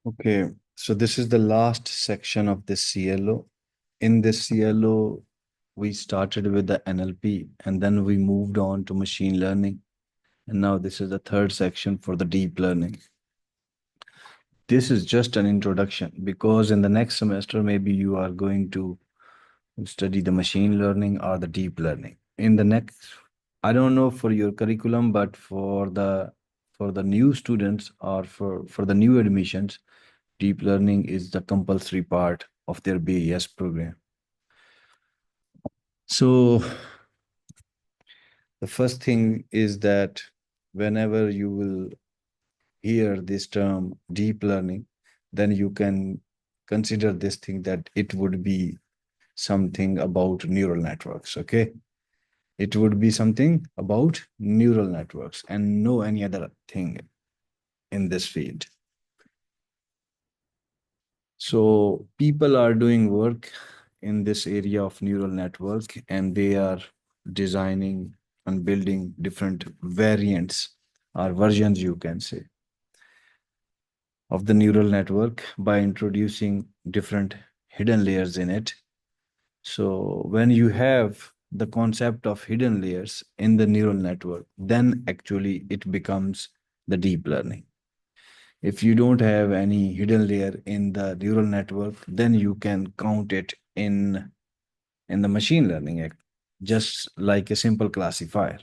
Okay, so this is the last section of this CLO. In this CLO, we started with the NLP and then we moved on to machine learning. And now this is the third section for the deep learning. This is just an introduction because in the next semester, maybe you are going to study the machine learning or the deep learning. In the next, I don't know for your curriculum, but for the new students or for the new admissions, deep learning is the compulsory part of their BES program. So the first thing is that whenever you will hear this term deep learning, then you can consider this thing that it would be something about neural networks. Okay. It would be something about neural networks and no any other thing in this field. So people are doing work in this area of neural network and they are designing and building different variants or versions, you can say, of the neural network by introducing different hidden layers in it. So when you have the concept of hidden layers in the neural network, then actually it becomes the deep learning. If you don't have any hidden layer in the neural network, then you can count it in the machine learning, just like a simple classifier.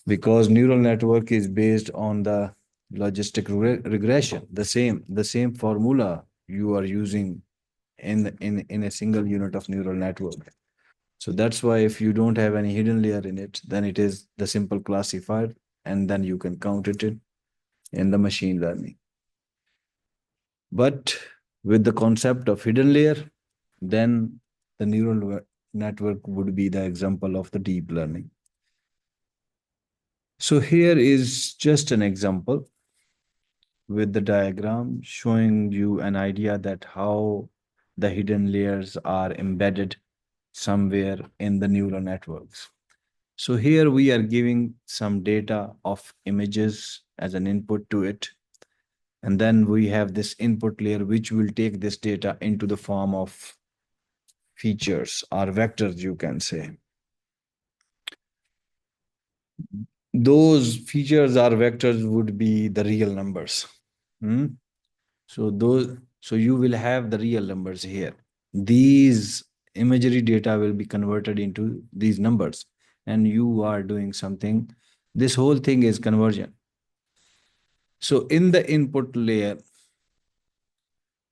Because neural network is based on the logistic regression, the same formula you are using in a single unit of neural network. So that's why if you don't have any hidden layer in it, then it is the simple classifier, and then you can count it in the machine learning. But with the concept of hidden layer, then the neural network would be the example of the deep learning. So here is just an example with the diagram showing you an idea that how the hidden layers are embedded somewhere in the neural networks. So here we are giving some data of images as an input to it. And then we have this input layer, which will take this data into the form of features or vectors, you can say. Those features or vectors would be the real numbers. Hmm? So you will have the real numbers here. These imagery data will be converted into these numbers, and you are doing something. This whole thing is conversion. So in the input layer,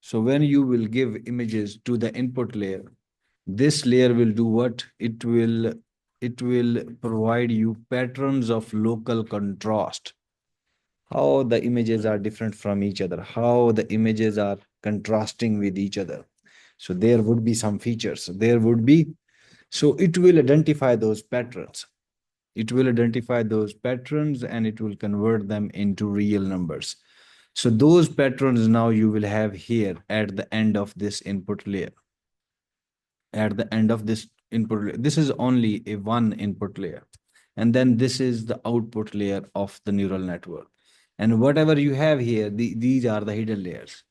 so when you will give images to the input layer, this layer will do what? It will provide you patterns of local contrast. How the images are different from each other, how the images are contrasting with each other. So there would be some features. There would be, so it will identify those patterns. It will identify those patterns and it will convert them into real numbers. So those patterns now you will have here at the end of this input layer. At the end of this input layer, this is only a one input layer. And then this is the output layer of the neural network. And whatever you have here, these are the hidden layers.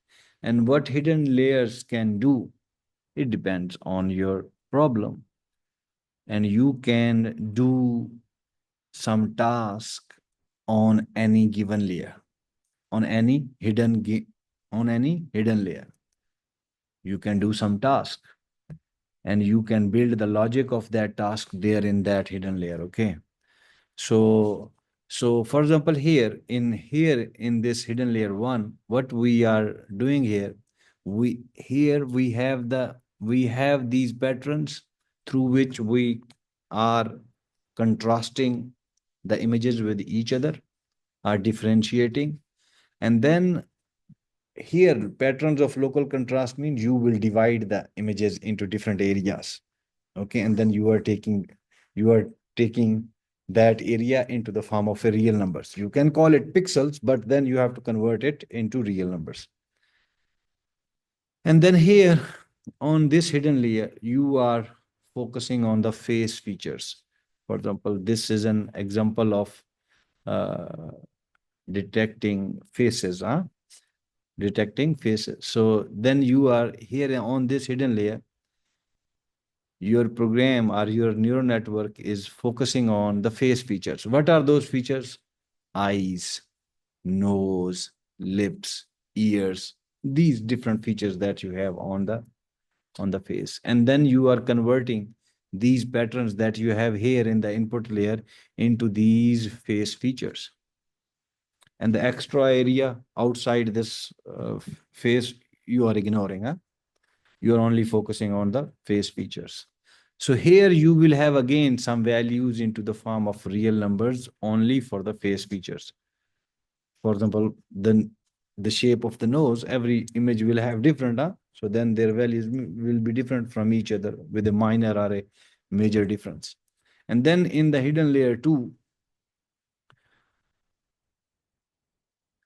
And what hidden layers can do, it depends on your problem. And you can do some task on any given layer, on any hidden layer. You can do some task and you can build the logic of that task there in that hidden layer. Okay. So for example, here in this hidden layer one, what we are doing here, we have these patterns through which we are contrasting the images with each other, are differentiating. And then here, patterns of local contrast means you will divide the images into different areas. Okay, and then you are taking that area into the form of a real numbers. You can call it pixels, but then you have to convert it into real numbers. And then here on this hidden layer, you are focusing on the face features. For example, this is an example of uh, detecting faces. Huh? detecting faces. So then you are here on this hidden layer, your program or your neural network is focusing on the face features. What are those features? Eyes, nose, lips, ears, these different features that you have on the face. And then you are converting these patterns that you have here in the input layer into these face features. And the extra area outside this face, you are ignoring. Huh? You are only focusing on the face features. So here you will have again some values into the form of real numbers only for the face features. For example, the shape of the nose, every image will have different, huh? So then their values will be different from each other with a minor or a major difference. And then in the hidden layer 2,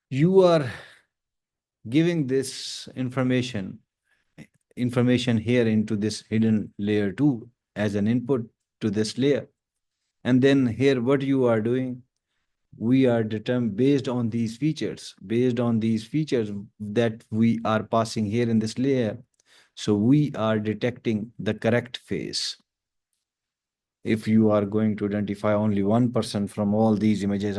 you are giving this information here into this hidden layer 2 as an input to this layer. And then here what you are doing, we are determined based on these features that we are passing here in this layer. So we are detecting the correct face. If you are going to identify only one person from all these images,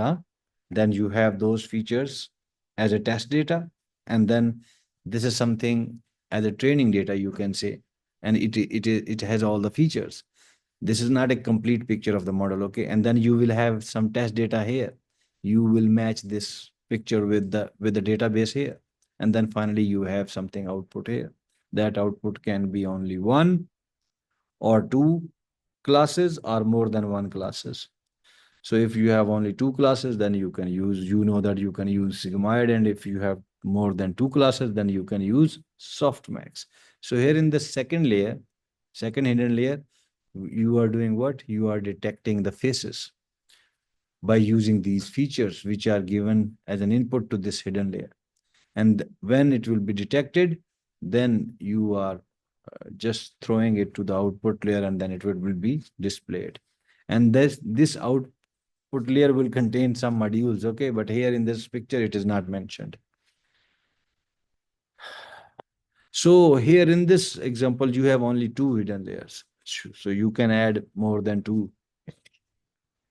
then you have those features as a test data. And then this is something as a training data, you can say. And it has all the features. This is not a complete picture of the model, okay? And then you will have some test data here. You will match this picture with the database here. And then finally you have something output here. That output can be only one or two classes or more than one classes. So if you have only two classes, then you can use, you know that you can use Sigmoid. And if you have more than two classes, then you can use softmax. So here in the second layer, second hidden layer, you are doing what? You are detecting the faces by using these features, which are given as an input to this hidden layer. And when it will be detected, then you are just throwing it to the output layer, and then it will be displayed. And this output layer will contain some modules, okay? But here in this picture, it is not mentioned. So here in this example, you have only two hidden layers. So you can add more than two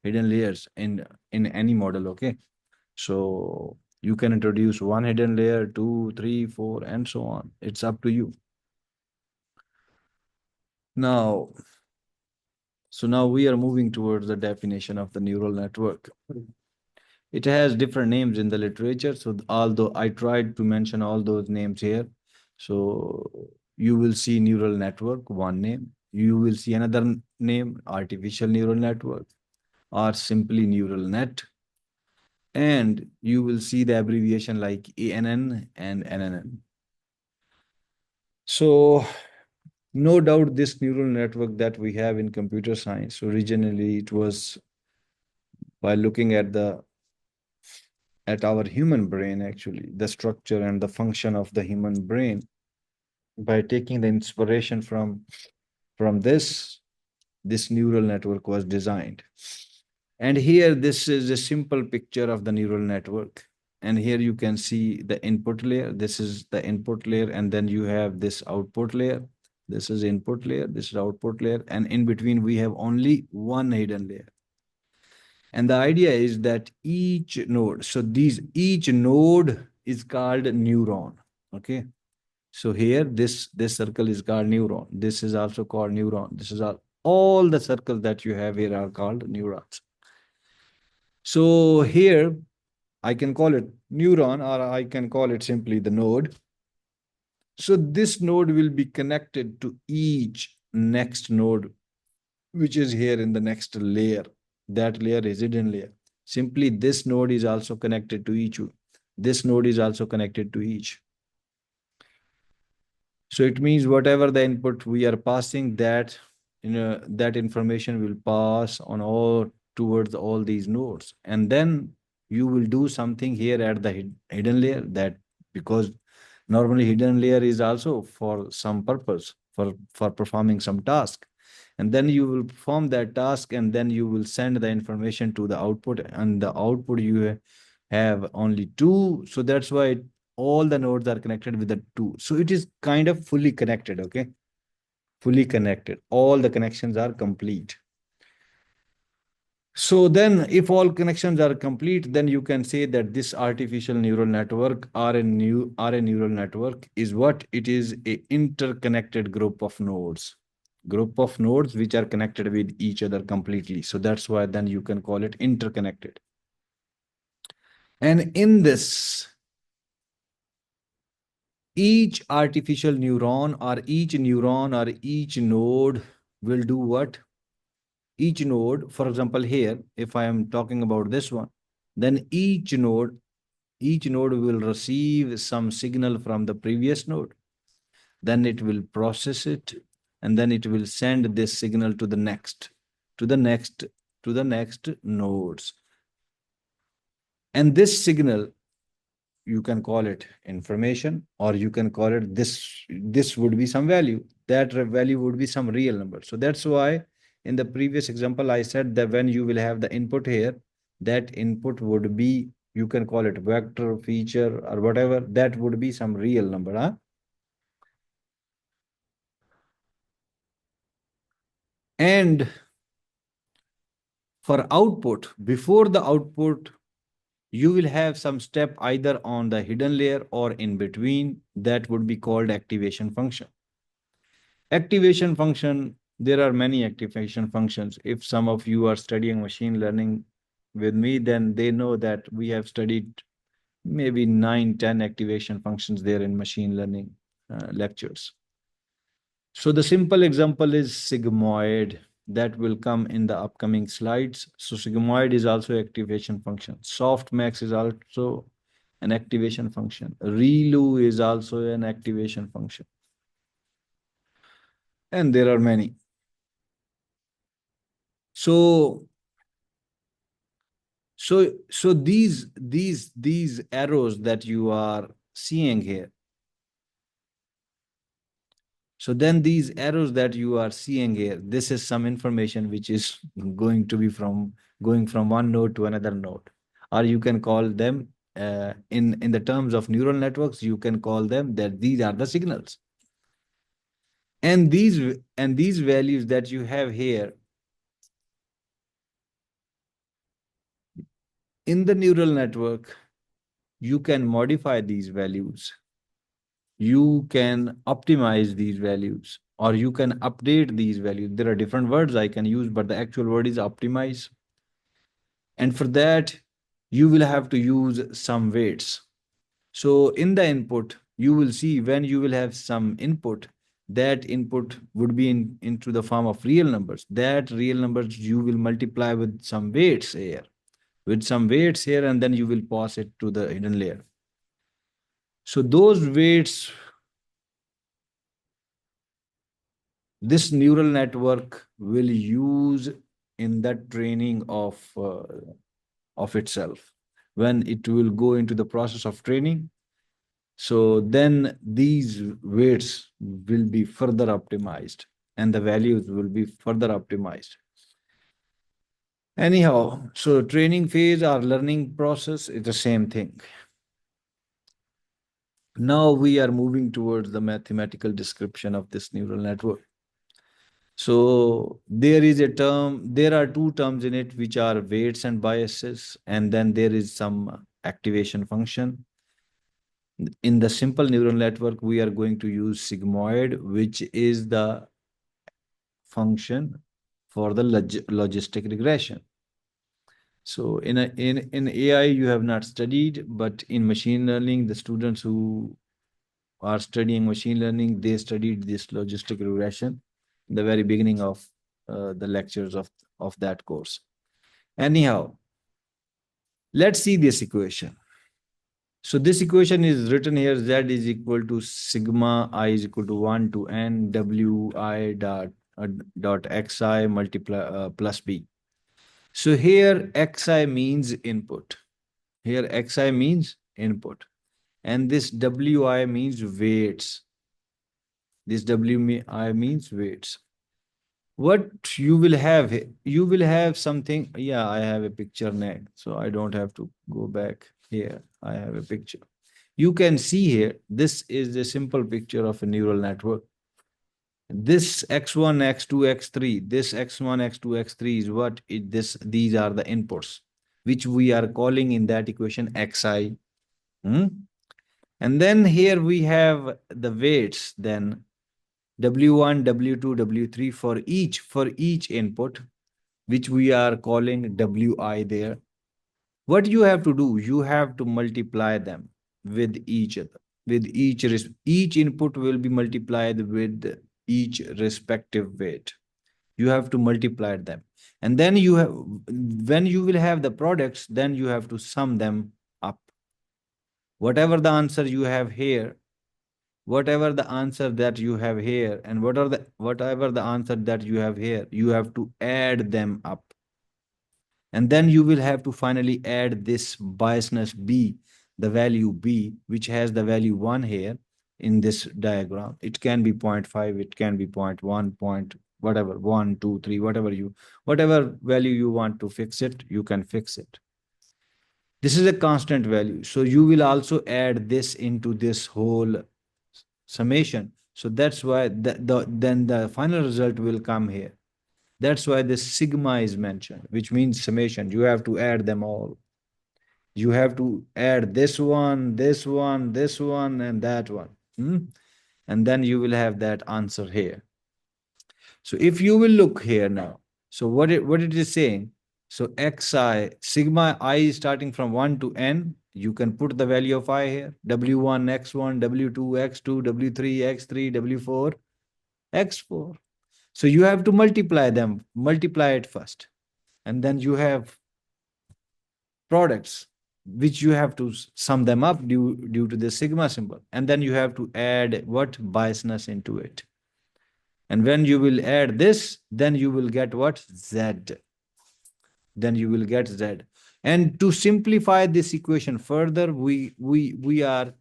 hidden layers in any model, okay? So you can introduce one hidden layer, two, three, four, and so on. It's up to you. Now, so now we are moving towards the definition of the neural network. It has different names in the literature. So although I tried to mention all those names here, so you will see neural network, one name. You will see another name, artificial neural network, or simply neural net. And you will see the abbreviation like ANN and NNN. So no doubt this neural network that we have in computer science, originally it was by looking at our human brain, actually, the structure and the function of the human brain, by taking the inspiration from this neural network was designed. And here, this is a simple picture of the neural network. And here you can see the input layer. This is the input layer. And then you have this output layer. This is input layer. This is output layer. And in between, we have only one hidden layer. And the idea is that each node, so each node is called neuron. Okay. So here, this circle is called neuron. This is also called neuron. This is all the circles that you have here are called neurons. So here, I can call it neuron, or I can call it simply the node. So this node will be connected to each next node, which is here in the next layer. That layer is hidden layer. Simply this node is also connected to each. This node is also connected to each. So it means whatever the input we are passing, that information will pass on all towards all these nodes. And then you will do something here at the hidden layer, that because normally hidden layer is also for some purpose, for performing some task. And then you will perform that task, and then you will send the information to the output, and the output you have only two. So that's why all the nodes are connected with the 2. So it is kind of fully connected, okay? Fully connected. All the connections are complete. So then if all connections are complete, then you can say that this artificial neural network or a neural network is what? It is a interconnected group of nodes. Group of nodes which are connected with each other completely. So that's why then you can call it interconnected. And in this, each artificial neuron or each node will do what? Each node, for example, here, if I am talking about this one, then each node will receive some signal from the previous node. Then it will process it, and then it will send this signal to the next, to the next, to the next nodes. And this signal, you can call it information, or you can call it this would be some value. That value would be some real number. So that's why in the previous example I said that when you will have the input here, that input would be, you can call it vector, feature, or whatever, that would be some real number, huh? And for output, before the output, you will have some step either on the hidden layer or in between. That would be called activation function. Activation function, there are many activation functions. If some of you are studying machine learning with me, then they know that we have studied maybe 9, 10 activation functions there in machine learning lectures. So the simple example is sigmoid that will come in the upcoming slides. So sigmoid is also activation function. Softmax is also an activation function. ReLU is also an activation function. And there are many. So these arrows that you are seeing here. So then these arrows that you are seeing here, this is some information which is going to be going from one node to another node. Or you can call them in the terms of neural networks, you can call them that these are the signals. And these values that you have here in the neural network, you can modify these values. You can optimize these values, or you can update these values. There are different words I can use, but the actual word is optimize. And for that, you will have to use some weights. So in the input, you will see when you will have some input, that input would be into the form of real numbers. That real numbers you will multiply with some weights here, and then you will pass it to the hidden layer. So those weights, this neural network will use in that training of itself. When it will go into the process of training, so then these weights will be further optimized and the values will be further optimized. Anyhow, so training phase or learning process is the same thing. Now we are moving towards the mathematical description of this neural network. So there are two terms in it, which are weights and biases, and then there is some activation function. In the simple neural network, we are going to use sigmoid, which is the function for the logistic regression. So in AI, you have not studied, but in machine learning, the students who are studying machine learning, they studied this logistic regression in the very beginning of the lectures of that course. Anyhow, let's see this equation. So this equation is written here, Z is equal to sigma I is equal to 1 to n wi dot xi multiply plus b. So here xi means input. Here xi means input. And this wi means weights. This wi means weights. What you will have something. Yeah, I have a picture next, so I don't have to go back here. I have a picture. You can see here, this is a simple picture of a neural network. This x1, x2, x3, this x1, x2, x3 is what it, these are the inputs, which we are calling in that equation xi. And then here we have the weights, then W1, W2, W3 for each input, which we are calling Wi there. What you have to do, you have to multiply them with each other. With each input will be multiplied with each respective weight. You have to multiply them. And then you have, when you will have the products, then you have to sum them up. Whatever the answer you have here, whatever the answer that you have here, and whatever the answer that you have here, you have to add them up. And then you will have to finally add this biasness B, the value B, which has the value 1 here in this diagram. It can be 0.5, it can be 0.1, point whatever, 1, 2, 3, whatever value you want to fix it, you can fix it. This is a constant value. So you will also add this into this whole summation. So that's why then the final result will come here. That's why this sigma is mentioned, which means summation. You have to add them all. You have to add this one, this one, this one, and that one. And then you will have that answer here. So if you will look here now, so what it is saying, so xi, sigma I is starting from 1 to n. You can put the value of I here. W1, x1, W2, x2, W3, x3, W4, x4. So you have to multiply them, multiply it first. And then you have products, which you have to sum them up due to the sigma symbol. And then you have to add what? Biasness into it. And when you will add this, then you will get what? Z. Then you will get Z. And to simplify this equation further, we are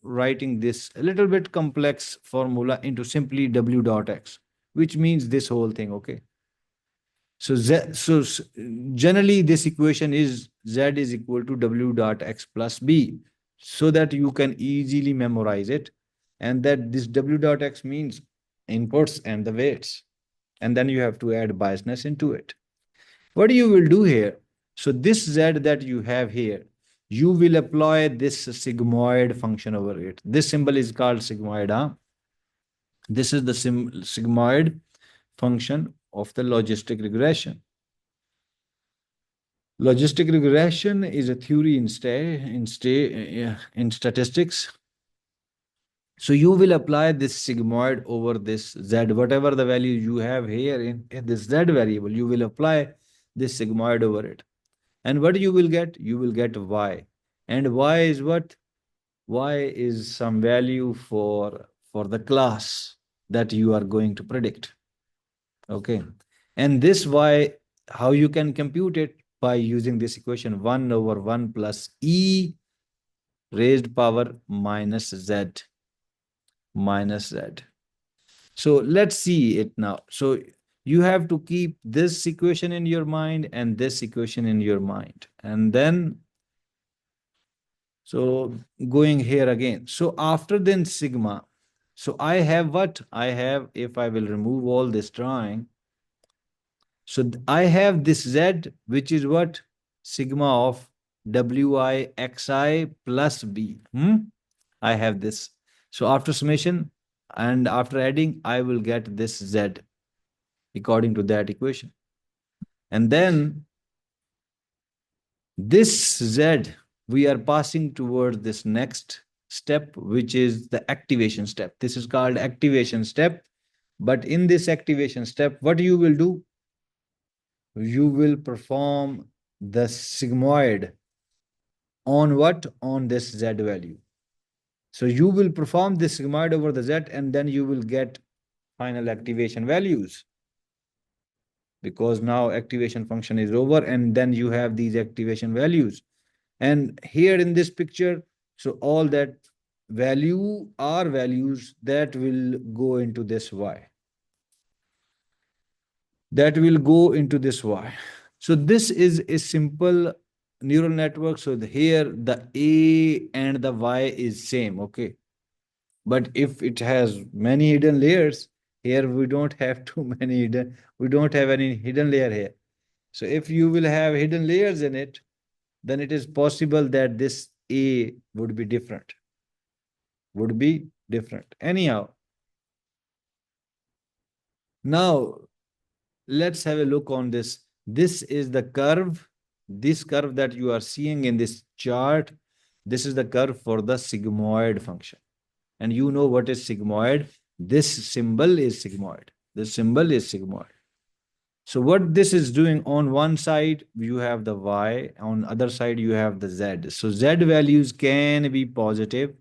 writing this a little bit complex formula into simply W dot X, which means this whole thing, okay? So generally this equation is Z is equal to W dot X plus B, so that you can easily memorize it. And that this W dot X means inputs and the weights. And then you have to add biasness into it. What you will do here, so this Z that you have here, you will apply this sigmoid function over it. This symbol is called sigmoid. This is the sigmoid function of the logistic regression. Logistic regression is a theory in statistics. So you will apply this sigmoid over this Z, whatever the value you have here in this Z variable, you will apply this sigmoid over it. And what you will get? You will get Y. And Y is what? Y is some value for the class that you are going to predict. Okay. And this Y, how you can compute it? By using this equation 1 over 1 plus E raised power minus Z. Minus Z. So let's see it now. So you have to keep this equation in your mind and this equation in your mind. And then, so going here again. So after then sigma, so I have what? I have, if I will remove all this drawing, so I have this Z, which is what? Sigma of Wi xi plus B. I have this. So after summation and after adding, I will get this Z according to that equation. And then this Z, we are passing toward this next step, which is the activation step. This is called activation step. But in this activation step, what you will do? You will perform the sigmoid on what? On this Z value. So you will perform this sigmoid over the Z, and then you will get final activation values. Because now activation function is over, and then you have these activation values. And here in this picture, so all that value are values that will go into this Y. That will go into this Y. So this is a simple neural network. So here the A and the Y is same, okay. But if it has many hidden layers, here we don't have too many hidden, we don't have any hidden layer here. So if you will have hidden layers in it, then it is possible that this A would be different. Would be different. Anyhow, now let's have a look on this. This is the curve. This curve that you are seeing in this chart, this is the curve for the sigmoid function. And you know what is sigmoid? This symbol is sigmoid. This symbol is sigmoid. So what this is doing, on one side you have the y, on other side you have the z. So z values can be positive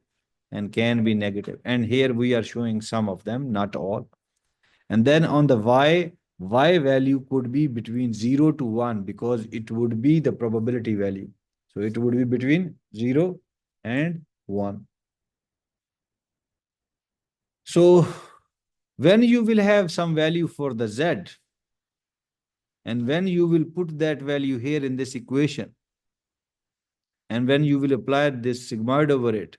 and can be negative. And here we are showing some of them, not all. And then on the y value could be between 0 to 1 because it would be the probability value. So it would be between 0 and 1. So when you will have some value for the z, and when you will put that value here in this equation, and when you will apply this sigmoid over it,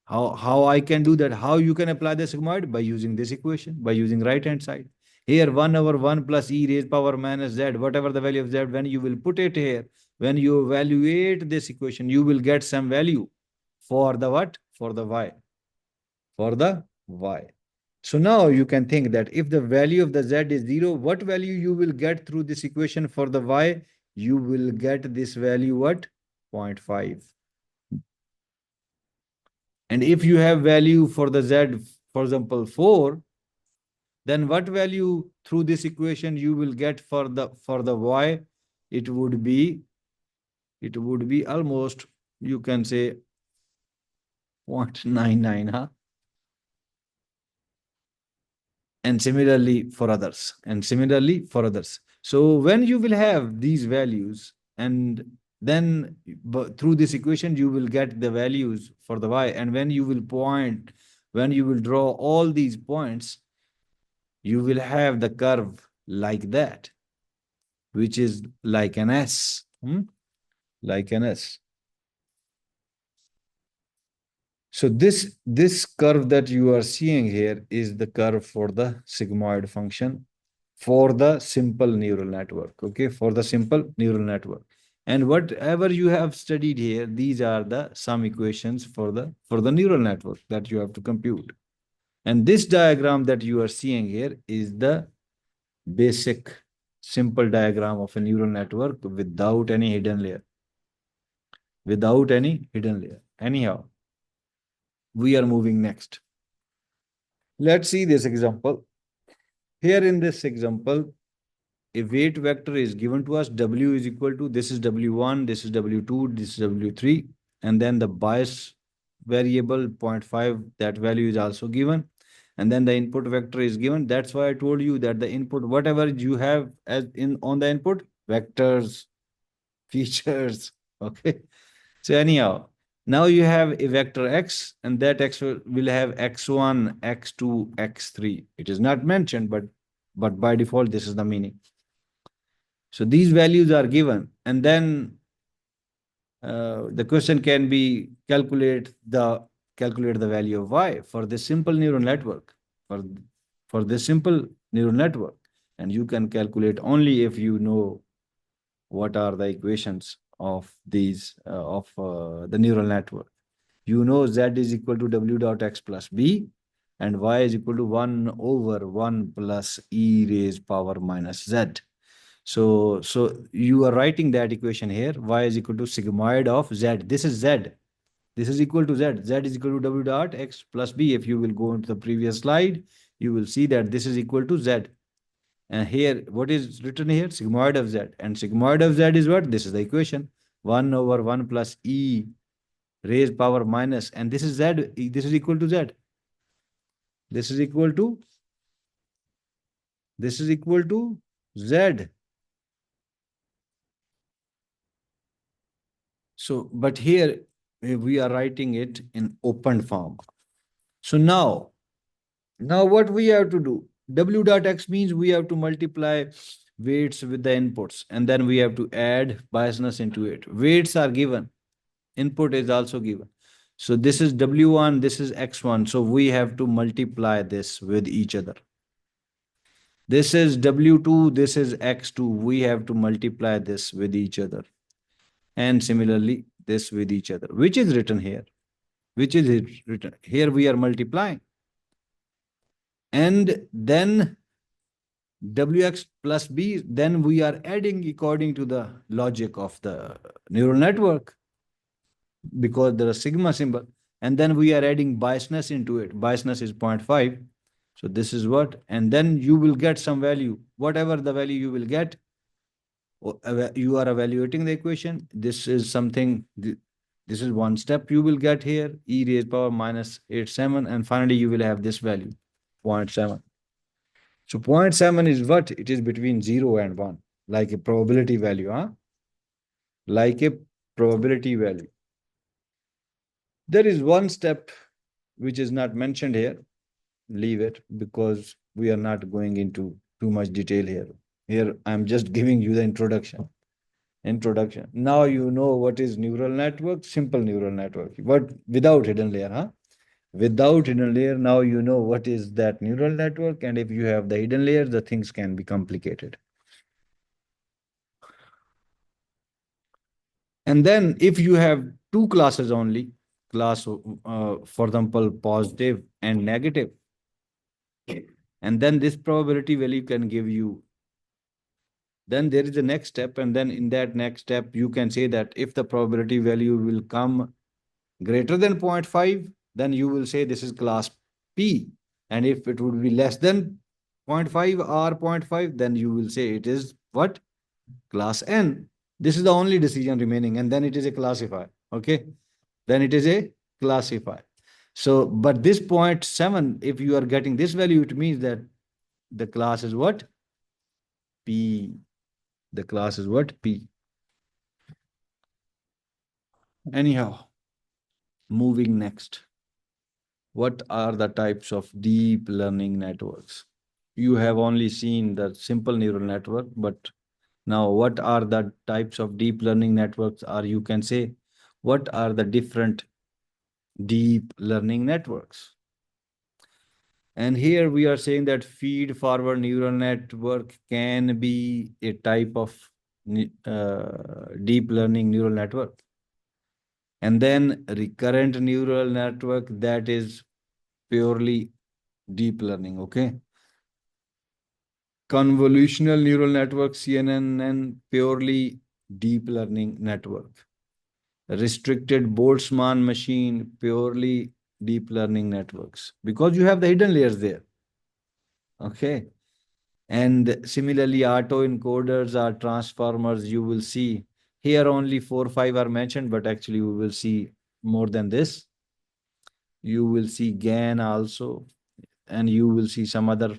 how I can do that? How you can apply the sigmoid? By using this equation, by using right hand side. Here 1 over 1 plus e raised power minus z, whatever the value of z, when you will put it here, when you evaluate this equation, you will get some value for the what? For the y. For the y. So now you can think that if the value of the z is 0, what value you will get through this equation for the y? You will get this value what? 0.5. And if you have value for the z, for example, 4, then what value through this equation you will get for the y? It would be almost, you can say, 0.99, huh? And similarly for others, and similarly for others. So when you will have these values, and then through this equation you will get the values for the y, and when you will draw all these points, you will have the curve like that, which is like an S, like an S. So this curve that you are seeing here is the curve for the sigmoid function for the simple neural network, okay, for the simple neural network. And whatever you have studied here, these are the some equations for the neural network that you have to compute. And this diagram that you are seeing here is the basic simple diagram of a neural network without any hidden layer. Without any hidden layer. Anyhow, we are moving next. Let's see this example. Here in this example, a weight vector is given to us. W is equal to, this is W1, this is W2, this is W3, and then the bias variable 0.5, that value is also given. And then the input vector is given. That's why I told you that the input, whatever you have as in on the input, vectors, features, okay. So anyhow, now you have a vector x, and that x will have x1, x2, x3. It is not mentioned, but by default, this is the meaning. So these values are given, and then the question can be calculate the value of y for this simple neural network, for this simple neural network, and you can calculate only if you know what are the equations of these of the neural network. You know z is equal to w dot x plus b, and y is equal to 1 over 1 plus e raised power minus z. So you are writing that equation here. Y is equal to sigmoid of z. This is z. This is equal to z. Z is equal to w dot x plus b. If you will go into the previous slide, you will see that this is equal to z. And here, what is written here? Sigmoid of z. And sigmoid of z is what? This is the equation. 1 over 1 plus e raised power minus. And this is z. This is equal to z. This is equal to z. So, but here we are writing it in open form. So now what we have to do? W dot x means we have to multiply weights with the inputs, and then we have to add biasness into it. Weights are given, input is also given. So this is W1, this is X1. So we have to multiply this with each other. This is W2, this is X2. We have to multiply this with each other. And similarly, this with each other, which is written here. Which is it written? Here we are multiplying. And then Wx plus B, then we are adding according to the logic of the neural network, because there is sigma symbol. And then we are adding biasness into it. Biasness is 0.5. So this is what, and then you will get some value. Whatever the value you will get, you are evaluating the equation. This is something, this is one step you will get here, e raised power minus 87, and finally you will have this value, 0.7. So 0.7 is what? It is between 0 and 1, like a probability value, huh? Like a probability value. There is one step which is not mentioned here. Leave it, because we are not going into too much detail here. Here, I'm just giving you the introduction. Now you know what is neural network, simple neural network, but without hidden layer, huh? Without hidden layer, now you know what is that neural network, and if you have the hidden layer, the things can be complicated. And then if you have two classes only, class, for example, positive and negative, and then this probability value can give you, then there is the next step, and then in that next step, you can say that if the probability value will come greater than 0.5, then you will say this is class P. And if it would be less than 0.5 or 0.5, then you will say it is what? Class N. This is the only decision remaining, and then it is a classifier. Okay. Then it is a classifier. So, but this 0.7, if you are getting this value, it means that the class is what? P. The class is what? P. Anyhow, moving next. What are the types of deep learning networks? You have only seen the simple neural network, but now what are the types of deep learning networks? Or you can say, what are the different deep learning networks? And here we are saying that feed forward neural network can be a type of deep learning neural network. And then recurrent neural network, that is purely deep learning, okay? Convolutional neural network, CNN, purely deep learning network. Restricted Boltzmann machine, purely deep learning networks, because you have the hidden layers there, okay? And similarly, autoencoders are transformers. You will see here only 4 or 5 are mentioned, but actually we will see more than this. You will see GAN also, and you will see some other,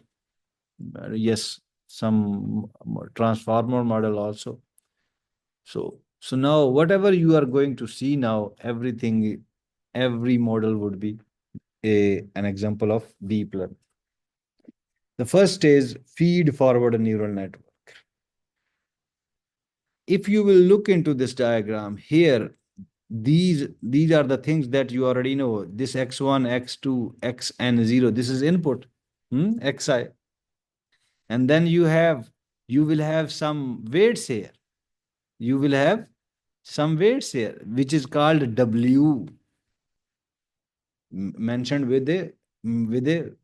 yes, some transformer model also. So now whatever you are going to see now, everything, every model would be an example of deep learning. The first is feed forward neural network. If you will look into this diagram here, these are the things that you already know. This x1, x2, xn0, this is input, xi. And then you will have some weights here. You will have some weights here, which is called W, mentioned with a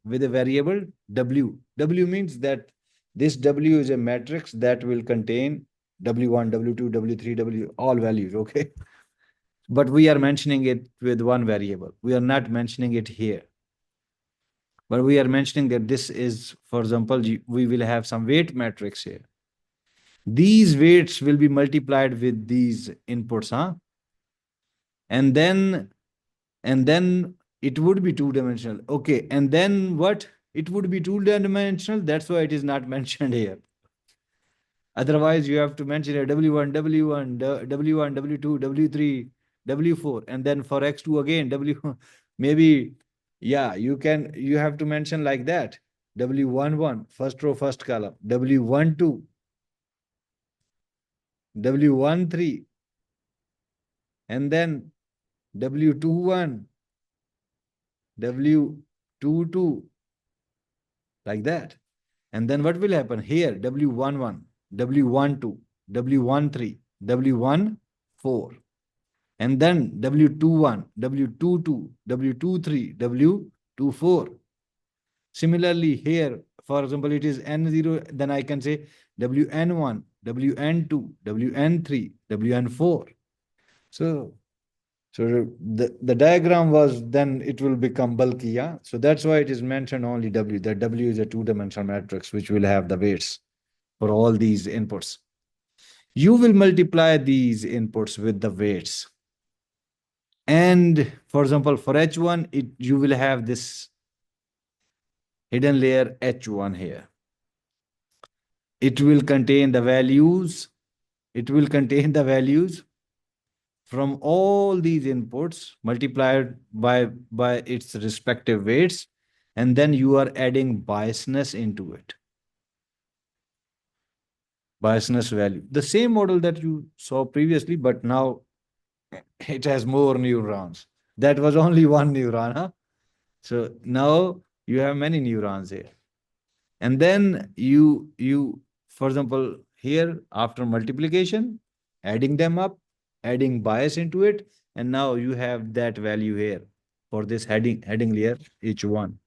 variable W. W means that this W is a matrix that will contain W1, W2, W3, W, all values, okay? But we are mentioning it with one variable. We are not mentioning it here. But we are mentioning that this is, for example, we will have some weight matrix here. These weights will be multiplied with these inputs, huh? And then it would be two-dimensional. Okay, and then what? It would be two-dimensional. That's why it is not mentioned here. Otherwise, you have to mention a W1, W1, W1, W2, W3, W4, and then for X2 again, W, maybe, yeah, you have to mention like that. W11, first row, first column, W12, W13, and then W21, W22, like that. And then what will happen here? W11, W12, W13, W14. And then W21, W22, W23, W24. Similarly, here, for example, it is N0, then I can say WN1, WN2, WN3, WN4. So, the diagram was, then it will become bulky, yeah? So that's why it is mentioned only W, that W is a two-dimensional matrix which will have the weights for all these inputs. You will multiply these inputs with the weights. And for example, for H1, you will have this hidden layer H1 here. It will contain the values. It will contain the values from all these inputs multiplied by its respective weights. And then you are adding biasness into it. Biasness value. The same model that you saw previously, but now it has more neurons. That was only one neuron, huh? So now you have many neurons here. And then for example, here after multiplication, adding them up, adding bias into it, and now you have that value here for this heading layer, each one.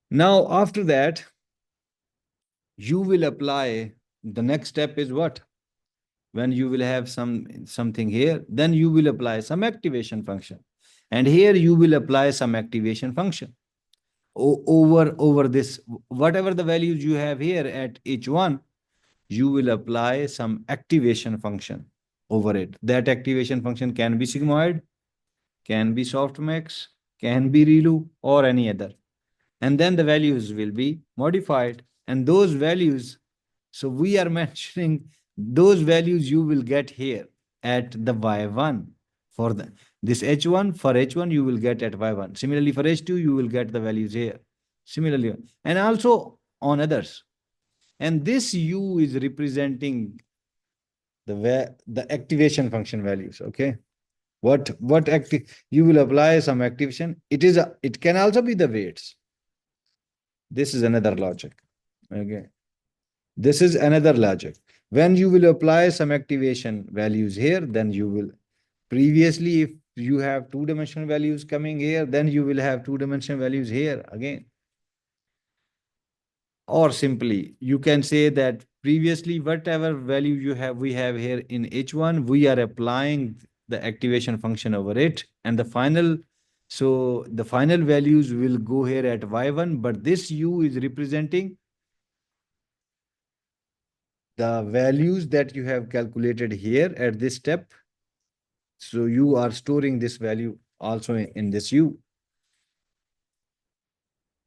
Now after that, you will apply, the next step is what? When you will have something here, then you will apply some activation function. And here you will apply some activation function over this, whatever the values you have here at each one, you will apply some activation function over it. That activation function can be sigmoid, can be softmax, can be ReLU, or any other. And then the values will be modified. And those values, so we are mentioning those values you will get here at the Y1 for this H1. For H1, you will get at Y1. Similarly, for H2, you will get the values here. Similarly, and also on others. And this U is representing the activation function values. Okay. What active you will apply some activation. It can also be the weights. This is another logic. Okay. This is another logic. When you will apply some activation values here, then you will previously, if you have two-dimensional values coming here, then you will have two-dimensional values here again. Or simply, you can say that previously, whatever value we have here in H1, we are applying the activation function over it. And the final values will go here at Y1, but this U is representing the values that you have calculated here at this step. So you are storing this value also in this U.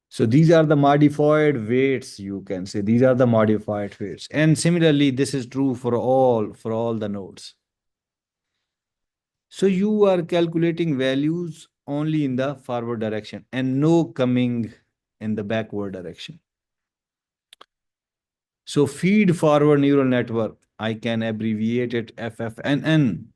So these are the modified weights, you can say. These are the modified weights. And similarly, this is true for all the nodes. So you are calculating values only in the forward direction and no coming in the backward direction. So feed forward neural network, I can abbreviate it FFNN.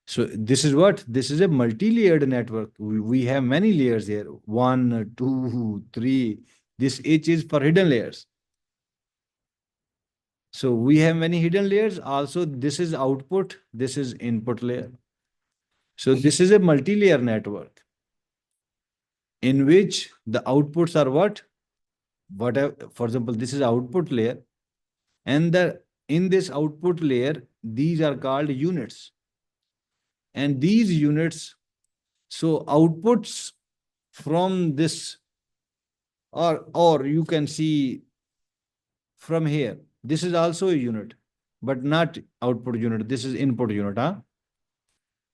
So this is what? This is a multi-layered network. We have many layers here. 1, 2, 3. This H is for hidden layers. So we have many hidden layers. Also, this is output. This is input layer. So this is a multi-layer network in which the outputs are what? Whatever, for example, this is output layer. And in this output layer, these are called units. And these units, so outputs from this, or you can see from here, this is also a unit, but not output unit. This is input unit, huh?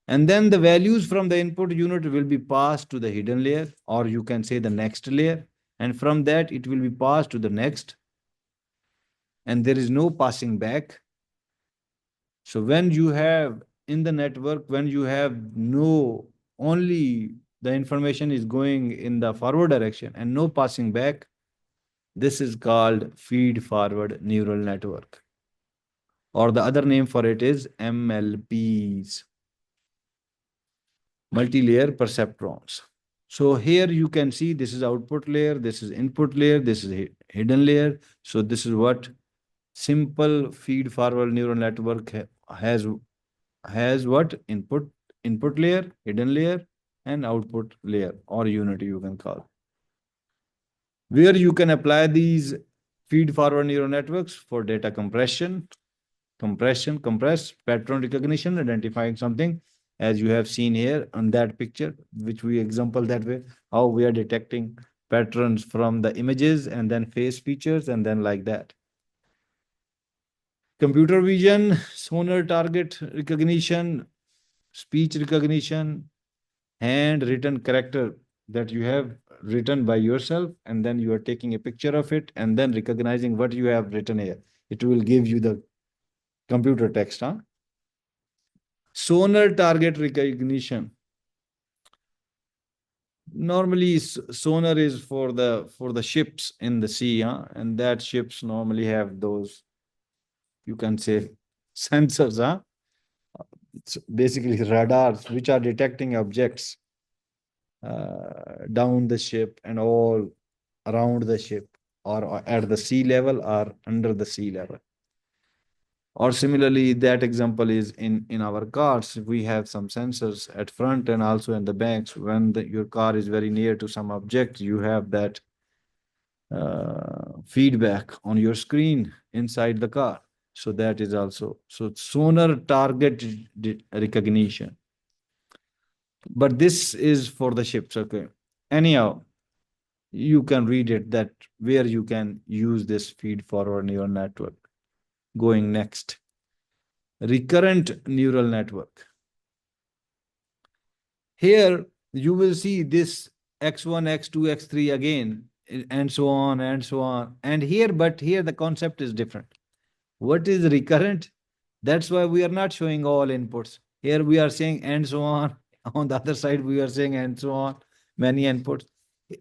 And then the values from the input unit will be passed to the hidden layer, or you can say the next layer. And from that, it will be passed to the next. And there is no passing back. So when you have in the network, when you have only the information is going in the forward direction and no passing back, This is called feed forward neural network, or the other name for it is MLPs, multi-layer perceptrons. So here you can see this is output layer, this is input layer, this is hidden layer. So this is what simple feed forward neural network has what input layer, hidden layer, and output layer, or unit you can call. Where you can apply these feed forward neural networks for data compress, pattern recognition, identifying something, as you have seen here on that picture, which we example that way, how we are detecting patterns from the images and then face features and then like that. Computer vision, sonar target recognition, speech recognition, handwritten character that you have written by yourself, and then you are taking a picture of it and then recognizing what you have written here. It will give you the computer text, huh? Sonar target recognition. Normally, sonar is for the ships in the sea, huh? And that ships normally have those, you can say, sensors, huh? It's basically radars which are detecting objects down the ship and all around the ship, or at the sea level or under the sea level. Or similarly, that example is in our cars. We have some sensors at front and also in the backs. When your car is very near to some object, you have that feedback on your screen inside the car. So that is also, so sonar target recognition. But this is for the ships, okay. Anyhow, you can read it that where you can use this feed forward neural network. Going next, recurrent neural network. Here you will see this x1, x2, x3 again, and so on and so on. And here, but here the concept is different. What is recurrent? That's why we are not showing all inputs. Here we are saying and so on. On the other side, we are saying and so on, many inputs.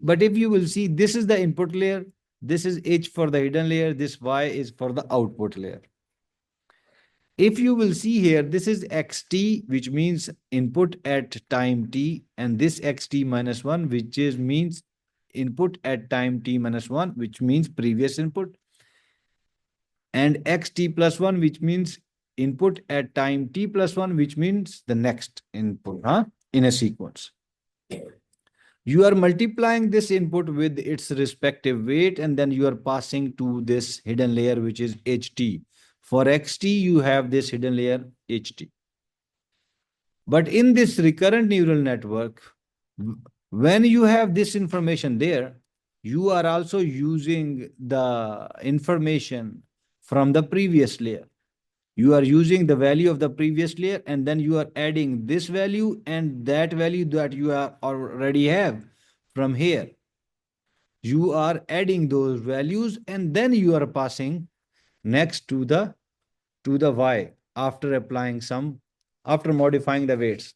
But if you will see, this is the input layer, this is H for the hidden layer, this Y is for the output layer. If you will see here, this is xt, which means input at time t, and this xt minus 1, which is means input at time t minus 1, which means previous input, and xt plus 1, which means input at time t plus 1, which means the next input, huh? In a sequence. You are multiplying this input with its respective weight, and then you are passing to this hidden layer, which is ht. For xt, you have this hidden layer ht. But in this recurrent neural network, when you have this information there, you are also using the information from the previous layer. You are using the value of the previous layer, and then you are adding this value and that value that you already have from here. You are adding those values, and then you are passing next to the y after applying some, after modifying the weights.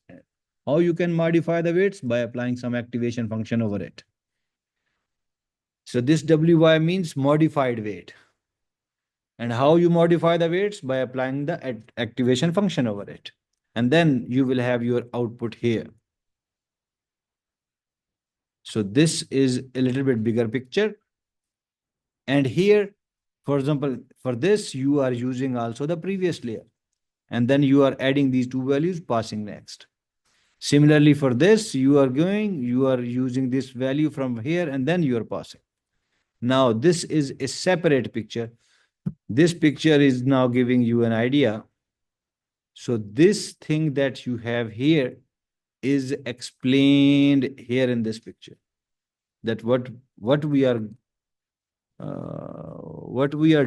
How you can modify the weights? By applying some activation function over it. So this wy means modified weight. And how you modify the weights? By applying the activation function over it. And then you will have your output here. So this is a little bit bigger picture. And here, for example, for this, you are using also the previous layer. And then you are adding these two values, passing next. Similarly, for this, you are using this value from here, and then you are passing. Now, this is a separate picture. This picture is now giving you an idea. So this thing that you have here is explained here in this picture. That what we are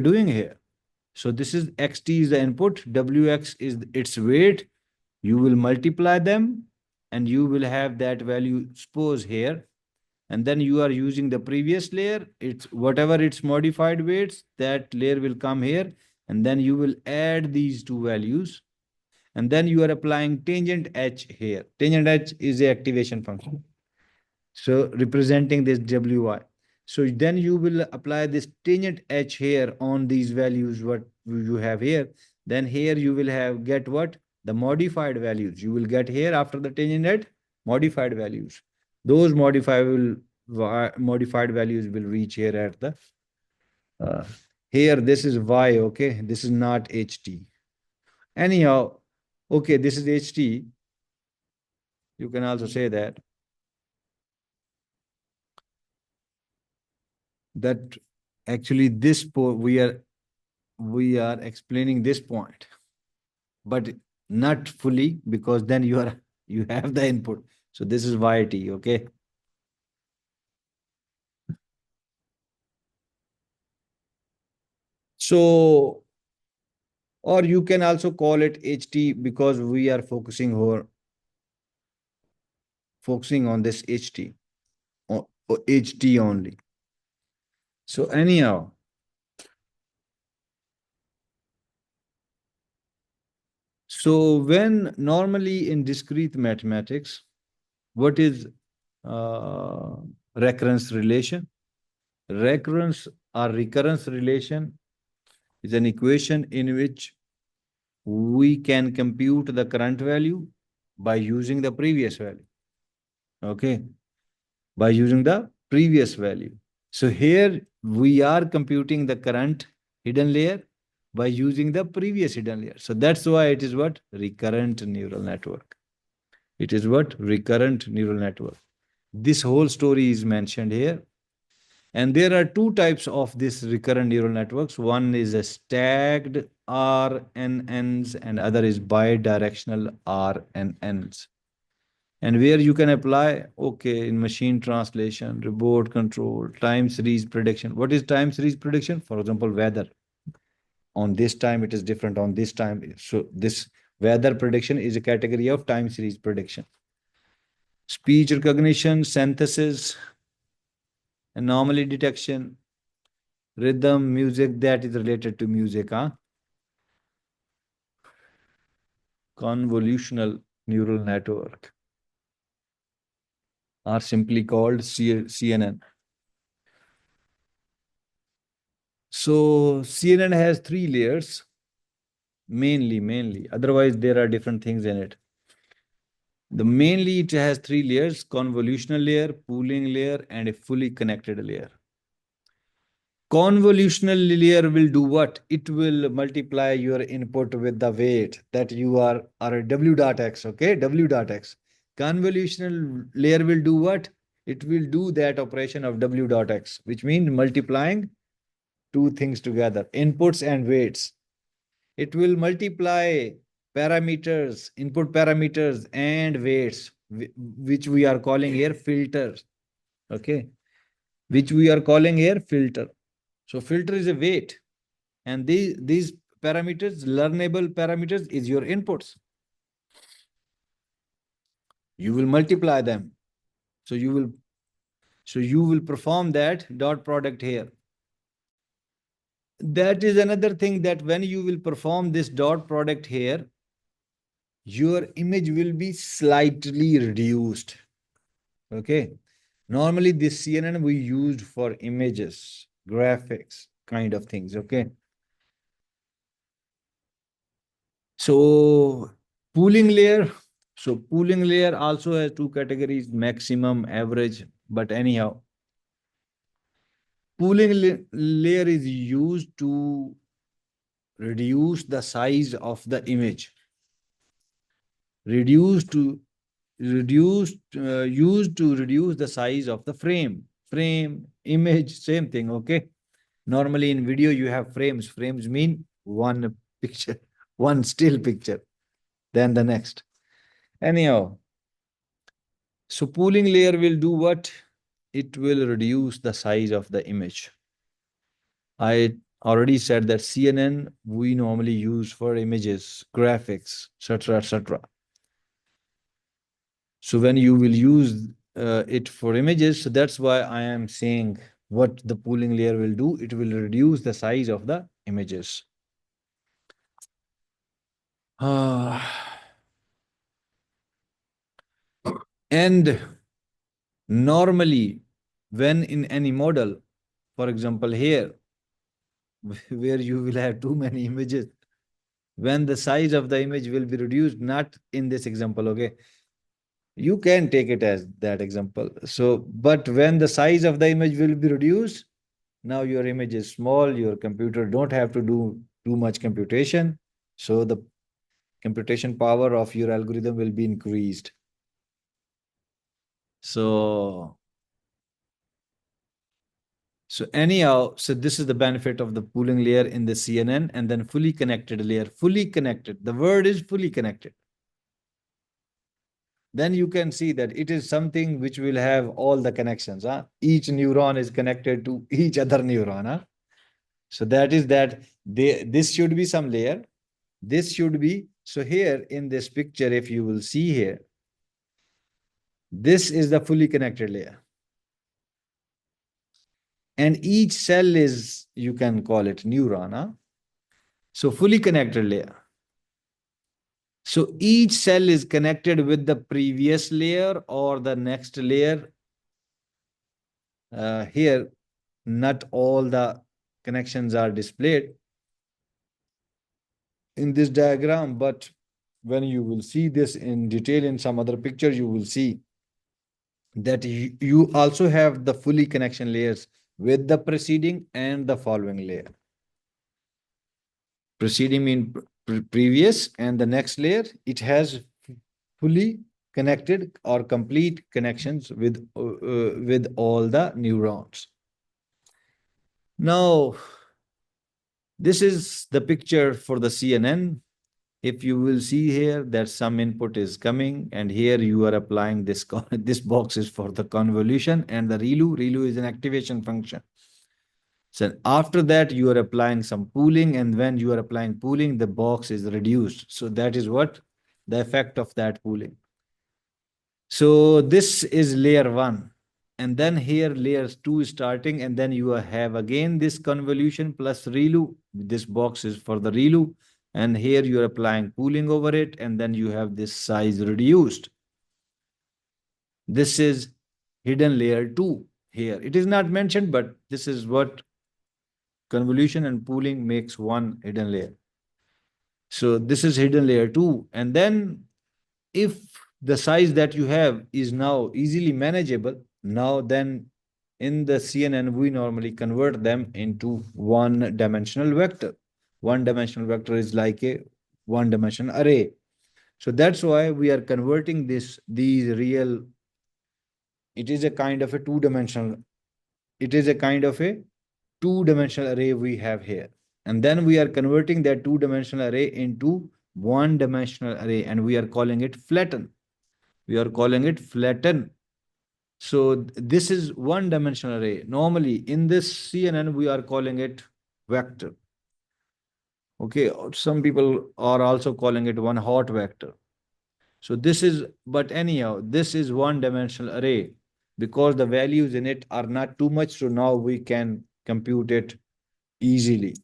doing here. So this is xt is the input, wx is its weight. You will multiply them, and you will have that value, suppose here, and then you are using the previous layer. It's whatever its modified weights, that layer will come here, and then you will add these two values, and then you are applying tangent h here. Tangent h is the activation function, so representing this wy. So then you will apply this tangent h here on these values what you have here. Then here you will have get what? The modified values. You will get here after the tangent h modified values. Those modified values will reach here at the uh, here. This is y. Okay, this is not ht. Anyhow, okay, this is ht. You can also say that actually we are explaining this point, but not fully, because then you have the input. So this is yt. Okay. So, or you can also call it ht, because we are focusing on this ht, or ht only. So anyhow, so when normally in discrete mathematics, what is uh, recurrence relation? Recurrence or recurrence relation is an equation in which we can compute the current value by using the previous value. Okay. By using the previous value. So here we are computing the current hidden layer by using the previous hidden layer. So that's why it is what? Recurrent neural network. It is what? Recurrent neural network. This whole story is mentioned here. And there are two types of this recurrent neural networks. One is a stacked RNNs and other is bidirectional RNNs. And where you can apply, okay, in machine translation, remote control, time series prediction. What is time series prediction? For example, weather. On this time, it is different on this time. So this weather prediction is a category of time series prediction. Speech recognition, synthesis, anomaly detection, rhythm, music, that is related to music, huh? Convolutional neural network, are simply called CNN. So CNN has three layers, mainly. Otherwise, there are different things in it. The mainly it has three layers: convolutional layer, pooling layer, and a fully connected layer. Convolutional layer will do what? It will multiply your input with the weight that you are w dot x, okay? W dot x. Convolutional layer will do what? It will do that operation of w dot x, which means multiplying two things together, inputs and weights. It will multiply parameters, input parameters and weights, which we are calling here filters. Okay. Which we are calling here filter. So filter is a weight. And these parameters, learnable parameters, is your inputs. You will multiply them. So you will perform that dot product here. That is another thing, that when you will perform this dot product here, your image will be slightly reduced. Okay. Normally, this CNN we used for images, graphics, kind of things. Okay. So, pooling layer. So, pooling layer also has two categories: maximum, average. But anyhow, pooling layer is used to reduce the size of the image. Reduced to reduced Used to reduce the size of the frame image, same thing. Okay. Normally in video you have frames mean one picture, one still picture, then the next. Anyhow, so pooling layer will do what? It will reduce the size of the image. I already said that CNN we normally use for images, graphics, etc., etc. So when you will use it for images, so that's why I am saying what the pooling layer will do. It will reduce the size of the images. And normally, when in any model, for example, here, where you will have too many images, when the size of the image will be reduced, not in this example, okay? You can take it as that example. So, but when the size of the image will be reduced, now your image is small, your computer don't have to do too much computation. So the computation power of your algorithm will be increased. So, so anyhow, so this is the benefit of the pooling layer in the CNN, and then fully connected layer, fully connected. The word is fully connected. Then you can see that it is something which will have all the connections. Huh? Each neuron is connected to each other neuron. Huh? So that is that this should be some layer. This should be, so here in this picture, if you will see here, this is the fully connected layer. And each cell is, you can call it neuron. Huh? So fully connected layer. So each cell is connected with the previous layer or the next layer. Here, not all the connections are displayed in this diagram, but when you will see this in detail in some other picture, you will see that you also have the fully connection layers with the preceding and the following layer. Preceding mean previous, and the next layer, it has fully connected or complete connections with all the neurons. Now, this is the picture for the CNN. If you will see here that some input is coming, and here you are applying this, this box is for the convolution, and the ReLU. ReLU is an activation function. So after that, you are applying some pooling, and when you are applying pooling, the box is reduced. So that is what the effect of that pooling. So this is layer one. And then here layers two is starting, and then you have again this convolution plus ReLU. This box is for the ReLU. And here you are applying pooling over it, and then you have this size reduced. This is hidden layer two here. It is not mentioned, but this is what convolution and pooling makes one hidden layer. So this is hidden layer two. And then if the size that you have is now easily manageable, now then in the CNN, we normally convert them into one-dimensional vector. One-dimensional vector is like a one-dimensional array. So that's why we are converting these real, it is a kind of a two-dimensional, it is a kind of a two-dimensional array we have here. And then we are converting that two-dimensional array into one-dimensional array, and we are calling it flatten. We are calling it flatten. So this is one-dimensional array. Normally in this CNN, we are calling it vector. Okay, some people are also calling it one hot vector. So this is, but anyhow, this is one-dimensional array because the values in it are not too much. So now we can compute it easily.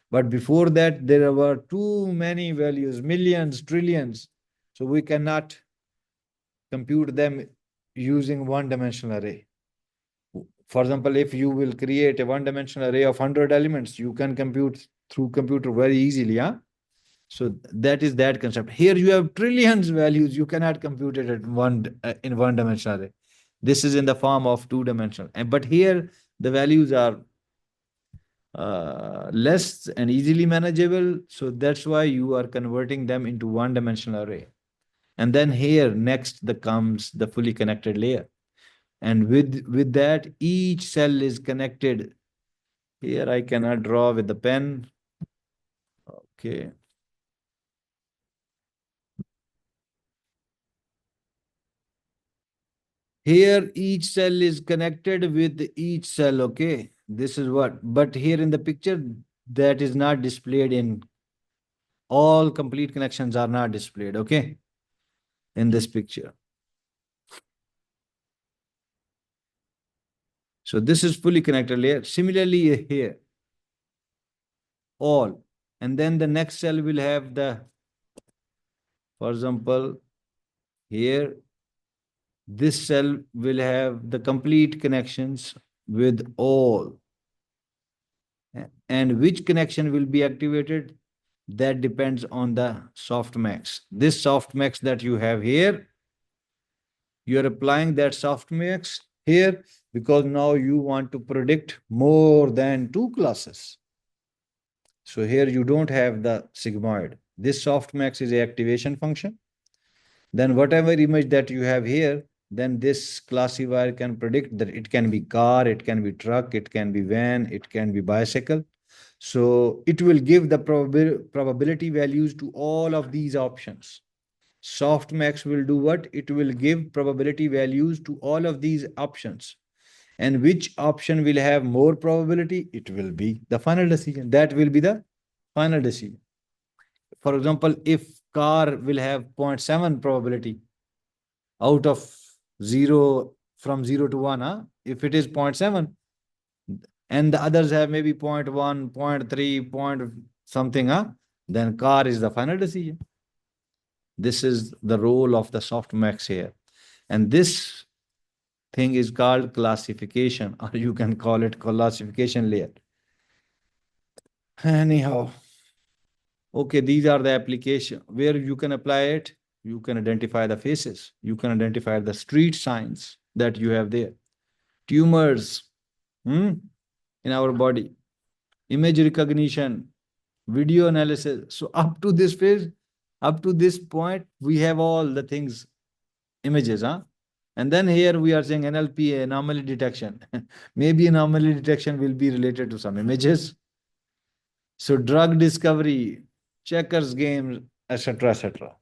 But before that, there were too many values, millions, trillions. So we cannot compute them using one-dimensional array. For example, if you will create a one-dimensional array of 100 elements, you can compute through computer very easily. Yeah? So that is that concept. Here you have trillions values. You cannot compute it at in one-dimensional array. This is in the form of two-dimensional. But here the values are less and easily manageable. So that's why you are converting them into one-dimensional array. And then here next comes the fully connected layer. And with that, each cell is connected. Here I cannot draw with the pen. Okay. Here each cell is connected with each cell. Okay. This is what, but here in the picture, that is not displayed in all complete connections are not displayed. Okay. In this picture. So this is fully connected layer. Similarly here, all. And then the next cell will have the, for example, here This cell will have the complete connections with all. And which connection will be activated? That depends on the softmax. This softmax that you have here, you are applying that softmax here because now you want to predict more than two classes. So here you don't have the sigmoid. This softmax is a activation function. Then whatever image that you have here, then this classifier can predict that it can be car, it can be truck, it can be van, it can be bicycle. So it will give the probability values to all of these options. Softmax will do what? It will give probability values to all of these options. And which option will have more probability? It will be the final decision. That will be the final decision. For example, if car will have 0.7 probability out of 0 from 0 to 1, if it is 0.7 and the others have maybe 0.1, 0.3, point something, then car is the final decision. This is the role of the softmax here. And this thing is called classification, or you can call it classification layer. Anyhow, okay, these are the application where you can apply it. You can identify the faces. You can identify the street signs that you have there. Tumors in our body. Image recognition, video analysis. So up to this phase, up to this point, we have all the things, images, And then here we are saying NLP, anomaly detection. Maybe anomaly detection will be related to some images. So drug discovery, checkers games, etc., etc.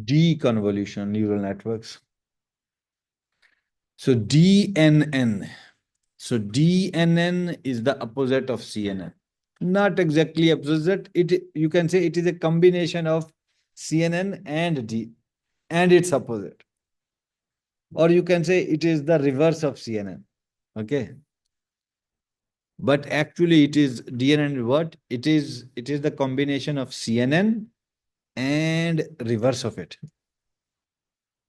Deconvolution neural networks. So DNN. So DNN is the opposite of CNN. Not exactly opposite. It, you can say it is a combination of CNN and D and its opposite. Or you can say it is the reverse of CNN. Okay. But actually it is DNN what? It is the combination of CNN and reverse of it.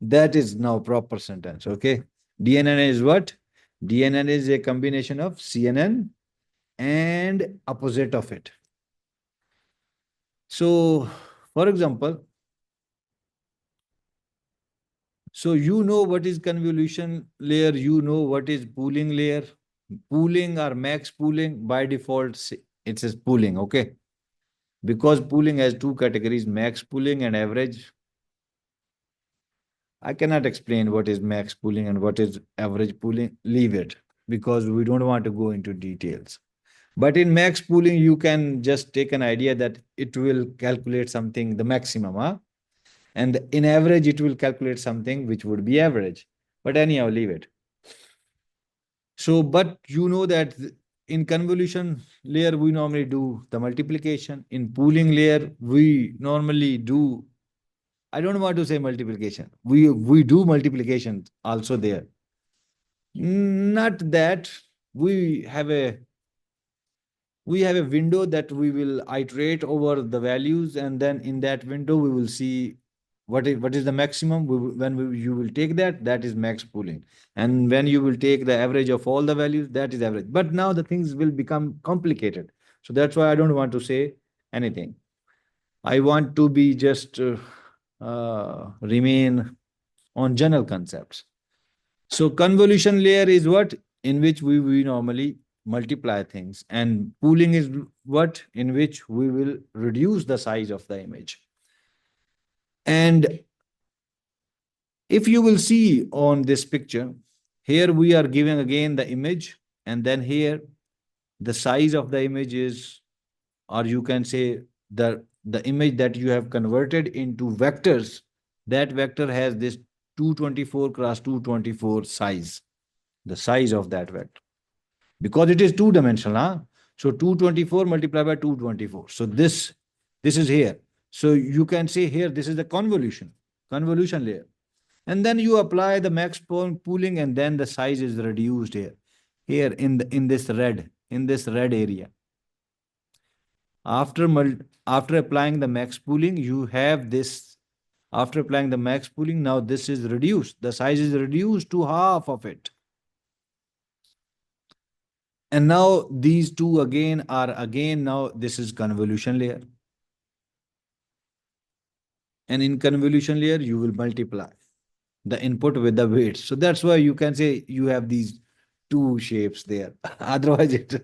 That is now proper sentence. Okay. DNN is what? DNN is a combination of CNN and opposite of it. So, for example, so you know what is convolution layer, you know what is pooling layer. Pooling or max pooling, by default, it says pooling, okay? Because pooling has two categories, max pooling and average. I cannot explain what is max pooling and what is average pooling. Leave it because we don't want to go into details. But in max pooling, you can just take an idea that it will calculate something, the maximum, and in average, it will calculate something which would be average. But anyhow, leave it. So, but you know that in convolution layer, we normally do the multiplication. In pooling layer, we normally do, I don't want to say multiplication. We do multiplication also there. Not that we have a window that we will iterate over the values, and then in that window we will see what is the maximum. You will take that is max pooling, and when you will take the average of all the values, that is average. But now the things will become complicated, so that's why I don't want to say anything. I want to be just remain on general concepts. So convolution layer is what? In which we normally multiply things, and pooling is what? In which we will reduce the size of the image. And if you will see on this picture, here we are giving again the image, and then here the size of the image is, or you can say the image that you have converted into vectors, that vector has this 224 cross 224 size, the size of that vector. Because it is two-dimensional, so 224 multiplied by 224. So this is here. So you can say here, this is the convolution layer. And then you apply the max pooling, and then the size is reduced here in this red area. After after applying the max pooling, you have this. After applying the max pooling, now this is reduced. The size is reduced to half of it. And now these two again are again, now this is convolution layer. And in convolution layer, you will multiply the input with the weights. So that's why you can say you have these two shapes there. Otherwise, it.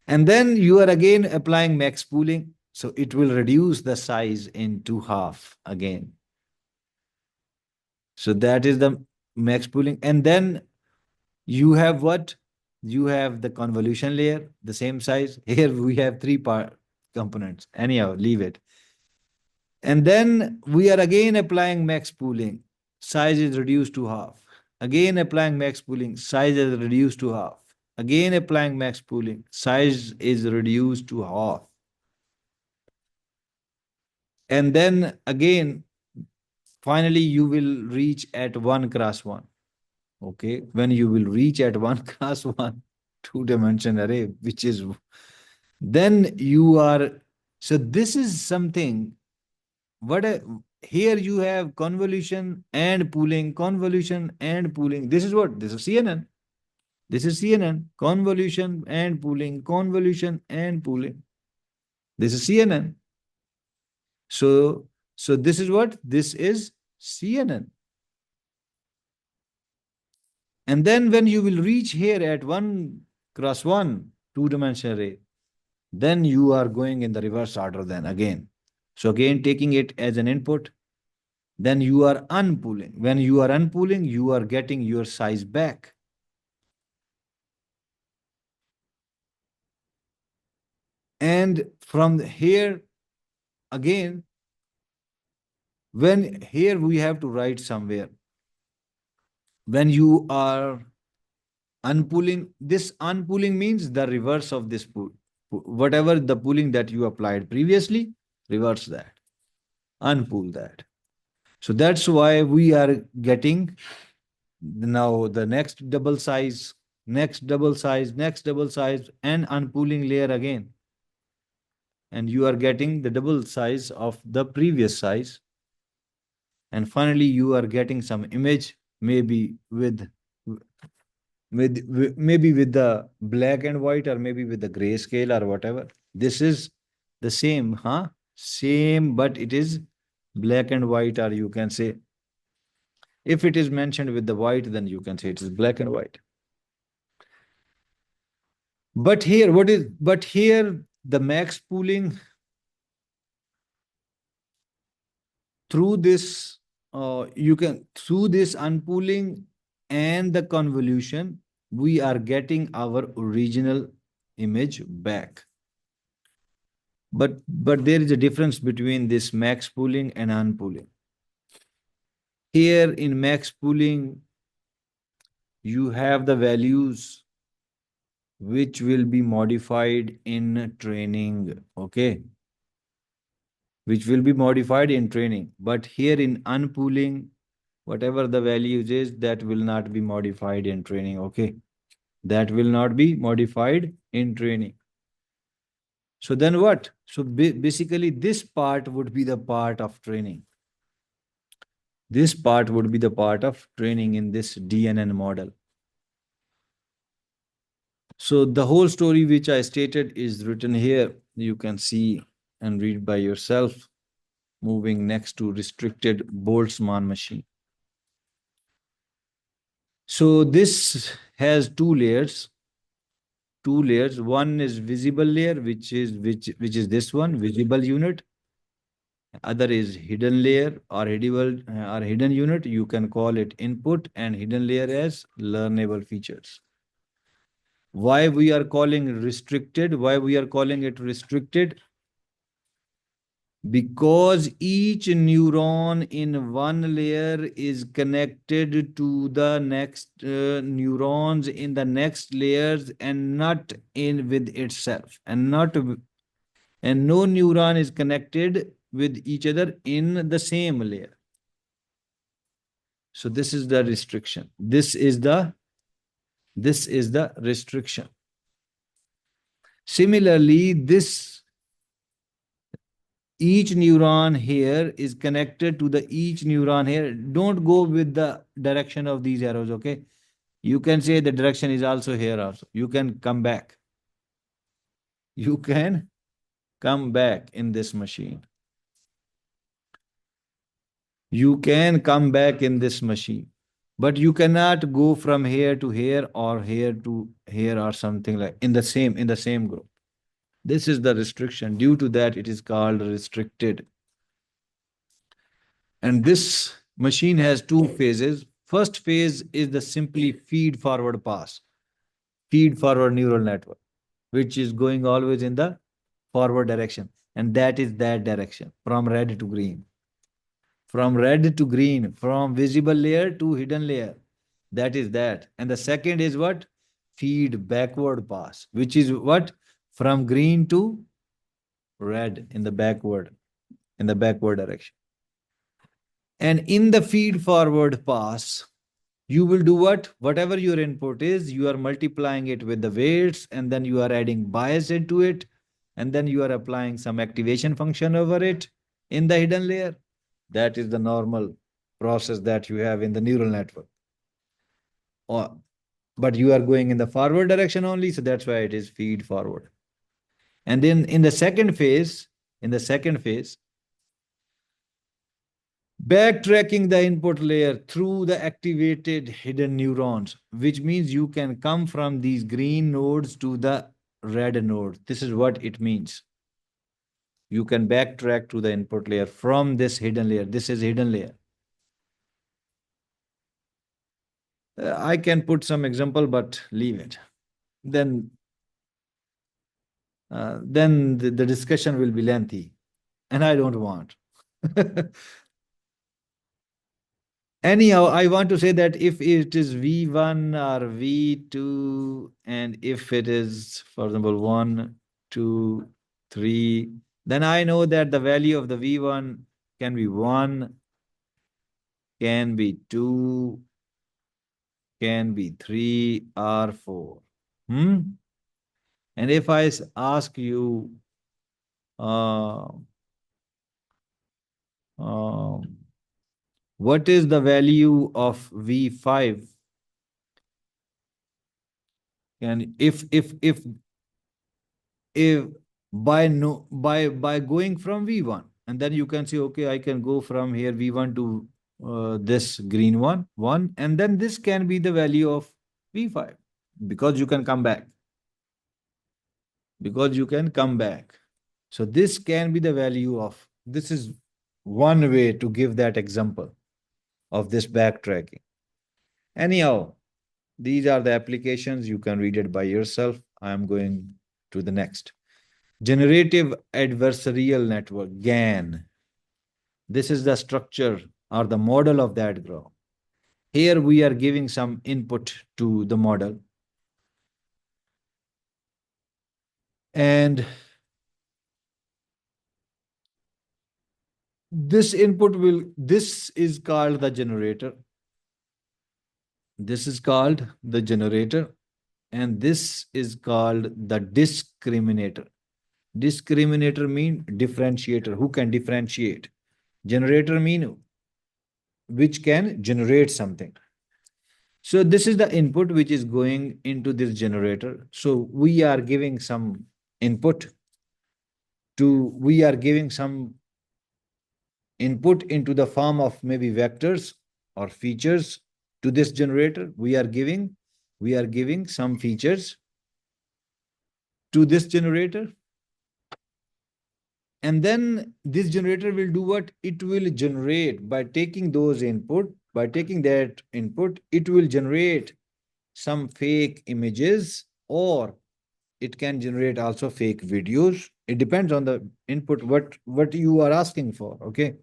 And then you are again applying max pooling. So it will reduce the size into half again. So that is the max pooling. And then you have what? You have the convolution layer, the same size. Here we have three part components. Anyhow, leave it. And then we are again applying max pooling. Size is reduced to half. Again applying max pooling. Size is reduced to half. Again applying max pooling. Size is reduced to half. And then again, finally, you will reach at 1 cross 1. Okay. When you will reach at 1 cross 1 two-dimension array, which is then you are. So this is something. Here you have convolution and pooling, convolution and pooling. This is what? This is CNN. This is CNN. Convolution and pooling, convolution and pooling. This is CNN. So this is what? This is CNN. And then when you will reach here at 1 cross 1 two-dimensional array, then you are going in the reverse order then again. So again, taking it as an input, then you are unpooling. When you are unpooling, you are getting your size back. And from here, again, when here we have to write somewhere, when you are unpooling, this unpooling means the reverse of this pool. Whatever the pooling that you applied previously, reverse that, unpool that. So that's why we are getting now the next double size, next double size, next double size, and unpooling layer again. And you are getting the double size of the previous size. And finally, you are getting some image, maybe with maybe with the black and white, or maybe with the grayscale or whatever. This is the same, huh? Same, but it is black and white, or you can say, if it is mentioned with the white, then you can say it is black and white. But here, but here the max pooling through this, through this unpooling and the convolution, we are getting our original image back. But there is a difference between this max pooling and unpooling. Here in max pooling, you have the values which will be modified in training, okay? Which will be modified in training. But here in unpooling, whatever the values is, that will not be modified in training, okay? That will not be modified in training. So then what? So basically this part would be the part of training. This part would be the part of training in this DNN model. So the whole story which I stated is written here. You can see and read by yourself. Moving next to restricted Boltzmann machine. So this has two layers. Two layers. One is visible layer, which is this one, visible unit. Other is hidden layer or hidden unit. You can call it input, and hidden layer as learnable features. Why we are calling restricted? Why we are calling it restricted? Because each neuron in one layer is connected to the next neurons in the next layers, and not in with itself, and no neuron is connected with each other in the same layer. So this is the restriction. This is the restriction. Similarly, this each neuron here is connected to the each neuron here. Don't go with the direction of these arrows, okay? You can say the direction is also here also. You can come back. You can come back in this machine. You can come back in this machine. But you cannot go from here to here or here to here or something like in the same group. This is the restriction. Due to that, it is called restricted. And this machine has two phases. First phase is the simply feed forward pass, feed forward neural network, which is going always in the forward direction. And that is that direction from red to green. From red to green, from visible layer to hidden layer. That is that. And the second is what? Feed backward pass, which is what? From green to red in the backward direction. And in the feed forward pass, you will do what? Whatever your input is, you are multiplying it with the weights, and then you are adding bias into it, and then you are applying some activation function over it in the hidden layer. That is the normal process that you have in the neural network. But you are going in the forward direction only, so that's why it is feed forward. And then in the second phase, backtracking the input layer through the activated hidden neurons, which means you can come from these green nodes to the red node. This is what it means. You can backtrack to the input layer from this hidden layer. This is hidden layer. I can put some example, but leave it. Then the discussion will be lengthy, and I don't want. Anyhow, I want to say that if it is V1 or V2, and if it is, for example, 1, 2, 3, then I know that the value of the V1 can be 1, can be 2, can be 3 or 4. And if I ask you, what is the value of V5? And if by going from V1, and then you can say, okay, I can go from here V1 to this green one, and then this can be the value of V5 because you can come back. So this can be the value of, this is one way to give that example of this backtracking. Anyhow, these are the applications. You can read it by yourself. I am going to the next. Generative Adversarial Network, GAN. This is the structure or the model of that graph. Here we are giving some input to the model. And this input this is called the generator. This is called the generator. And this is called the discriminator. Discriminator mean differentiator, who can differentiate. Generator mean which can generate something. So this is the input which is going into this generator. So we are giving some input into the form of maybe vectors or features to this generator. We are giving some features to this generator. And then this generator will do what? It will generate by taking those input, it will generate some fake images, or it can generate also fake videos. It depends on the input, what you are asking for, okay?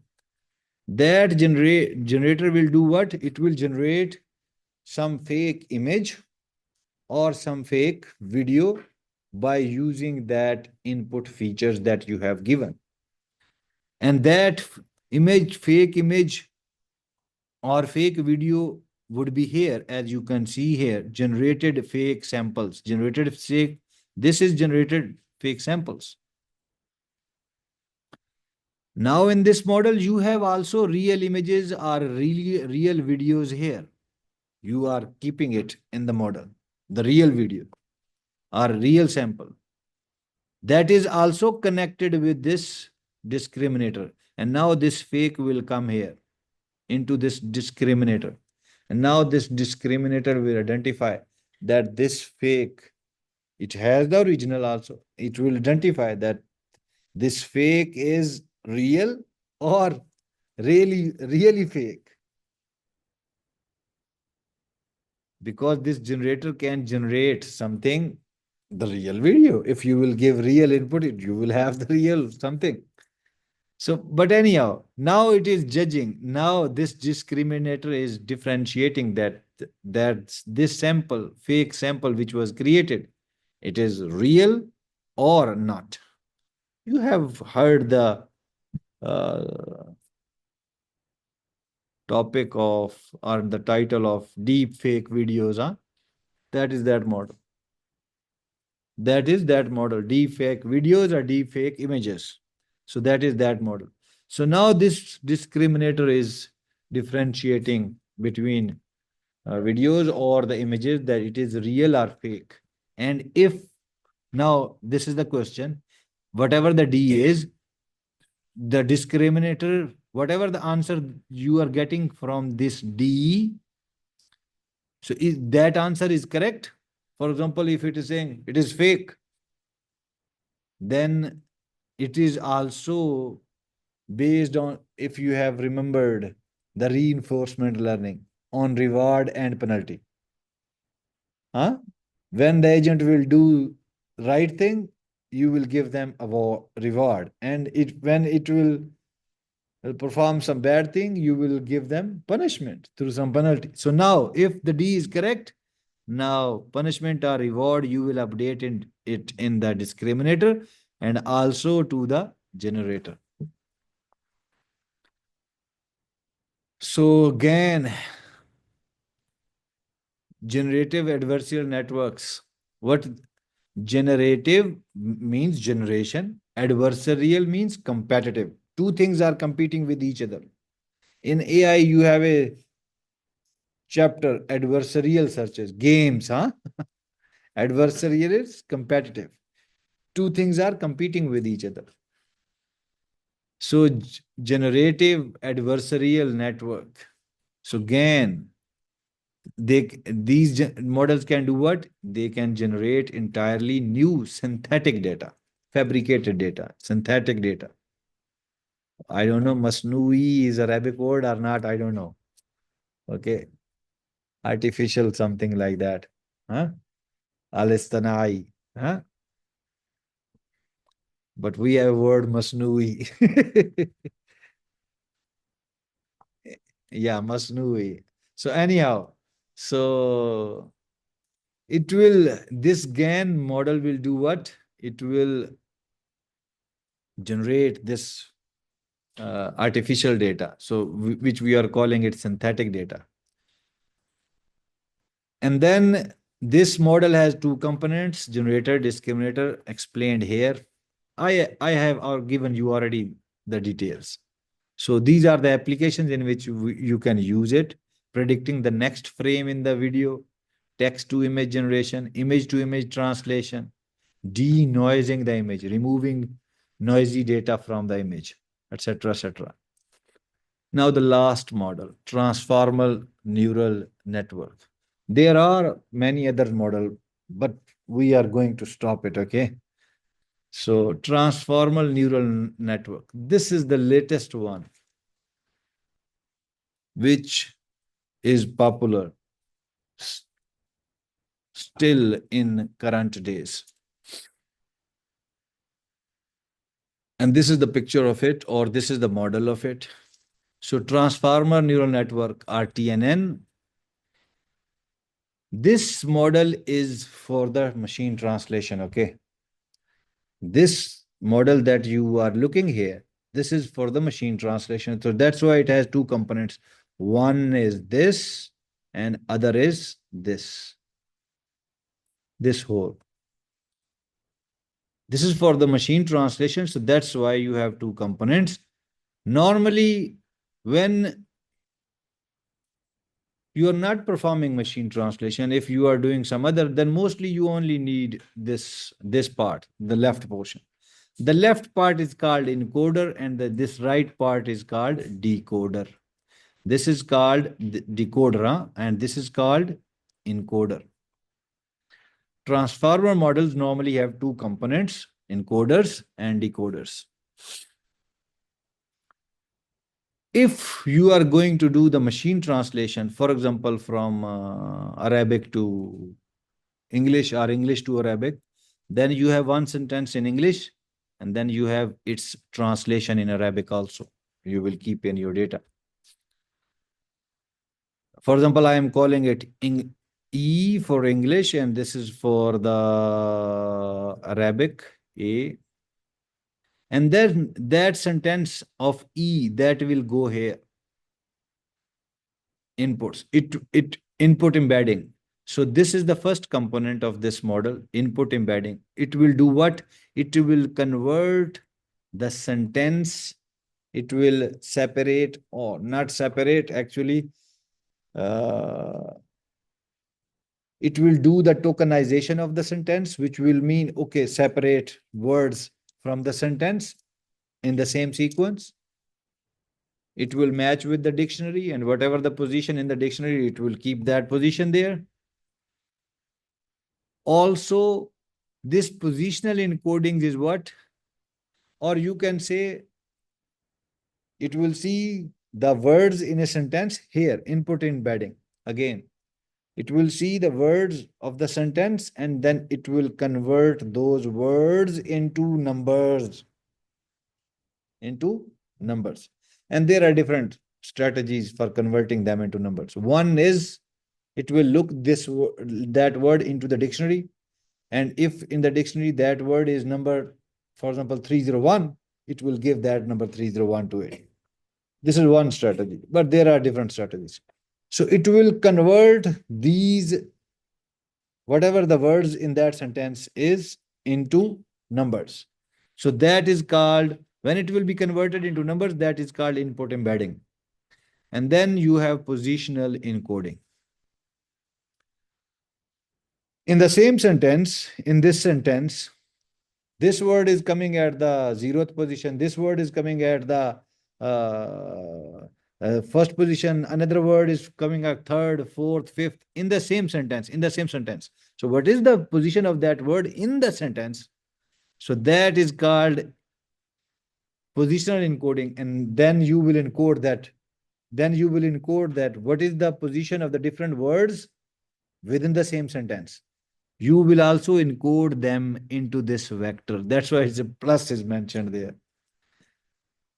That generator will do what? It will generate some fake image or some fake video by using that input features that you have given. And that fake image or fake video would be here, as you can see here, generated fake samples, this is generated fake samples. Now in this model, you have also real images or real videos here. You are keeping it in the model, the real video or real sample. That is also connected with this discriminator. And now this fake will come here into this discriminator. And now this discriminator will identify that this fake, it has the original also. It will identify that this fake is real or really fake. Because this generator can generate something, the real video. If you will give real input, you will have the real something. So, but anyhow, now it is judging. Now this discriminator is differentiating that this sample, fake sample which was created, it is real or not. You have heard the uh, topic of or the title of deep fake videos, huh? That is that model. That is that model. Deep fake videos or deep fake images. So that is that model. So now this discriminator is differentiating between videos or the images that it is real or fake. And if now this is the question, whatever the D is, the discriminator, whatever the answer you are getting from this D, so is that answer is correct? For example, if it is saying it is fake, then it is also based on, if you have remembered the reinforcement learning on reward and penalty. Huh? When the agent will do right thing, you will give them a reward. And when it will perform some bad thing, you will give them punishment through some penalty. So now, if the D is correct, now punishment or reward, you will update it in the discriminator and also to the generator. So again, generative adversarial networks. What generative means generation, adversarial means competitive. Two things are competing with each other. In AI, you have a chapter adversarial searches, games, huh? Adversarial is competitive. Two things are competing with each other. So generative adversarial network. So again, these models can do what? They can generate entirely new synthetic data, fabricated data, synthetic data. I don't know, Masnui is Arabic word or not, I don't know. Okay. Artificial something like that. Huh? Al-Istanai. Huh? But we have word Masnui. Yeah, Masnui. So anyhow, so it will, this GAN model will do what? It will generate this artificial data, so which we are calling it synthetic data. And then this model has two components, generator, discriminator, explained here. I have given you already the details. So these are the applications in which you can use it, predicting the next frame in the video, text to image generation, image to image translation, denoising the image, removing noisy data from the image, etc., etc. Now the last model, transformer neural network. There are many other model, but we are going to stop it, okay? So transformer neural network. This is the latest one, which is popular still in current days. And this is the picture of it, or this is the model of it. So transformer neural network, RTNN. This model is for the machine translation, okay? This model that you are looking here, this is for the machine translation. So that's why it has two components. One is this and other is this whole. This is for the machine translation. So that's why you have two components. Normally, when you are not performing machine translation, if you are doing some other, then mostly you only need this part, the left portion. The left part is called encoder, and this right part is called decoder. This is called decoder, and this is called encoder. Transformer models normally have two components, encoders and decoders. If you are going to do the machine translation, for example, from Arabic to English or English to Arabic, then you have one sentence in English and then you have its translation in Arabic also. You will keep in your data. For example, I am calling it E for English, and this is for the Arabic, A. And then that sentence of E that will go here. Inputs, it input embedding. So this is the first component of this model, input embedding. It will do what? It will convert the sentence. It will separate, or not separate, actually. It will do the tokenization of the sentence, which will mean, okay, separate words from the sentence in the same sequence. It will match with the dictionary, and whatever the position in the dictionary, it will keep that position there. Also, this positional encoding is what? Or you can say it will see the words in a sentence here, input embedding. Again, it will see the words of the sentence and then it will convert those words into numbers. And there are different strategies for converting them into numbers. One is it will look that word into the dictionary, and if in the dictionary that word is number, for example, 301, it will give that number 301 to it. This is one strategy, but there are different strategies. So it will convert these, whatever the words in that sentence is, into numbers. So that is called, when it will be converted into numbers, that is called input embedding. And then you have positional encoding. In the same sentence, in this sentence, this word is coming at the 0th position. This word is coming at the first position. Another word is coming at 3rd, 4th, 5th in the same sentence. So what is the position of that word in the sentence? So that is called positional encoding. And then you will encode that. What is the position of the different words within the same sentence. You will also encode them into this vector. That's why it's a plus is mentioned there.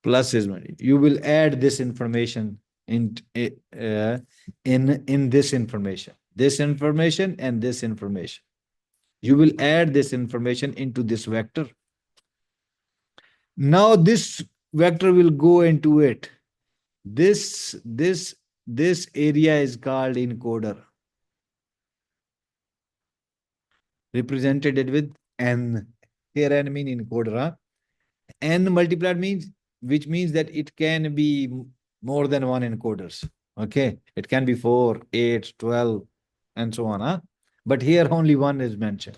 Plus is mentioned. You will add this information in this information. This information and this information. You will add this information into this vector. Now this vector will go into it. This area is called encoder. Represented with n. Here n mean encoder. Huh? N multiplied means, which means that it can be more than one encoders. Okay, it can be 4, 8, 12, and so on. Huh? But here only one is mentioned.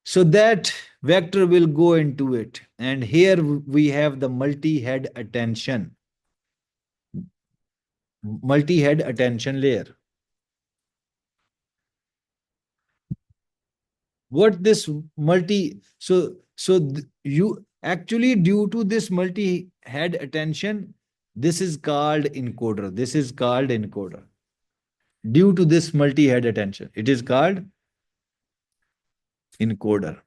So that vector will go into it. And here we have the multi-head attention. Multi-head attention layer. What this you actually, due to this multi-head attention, this is called encoder. This is called encoder. Due to this multi-head attention, it is called encoder.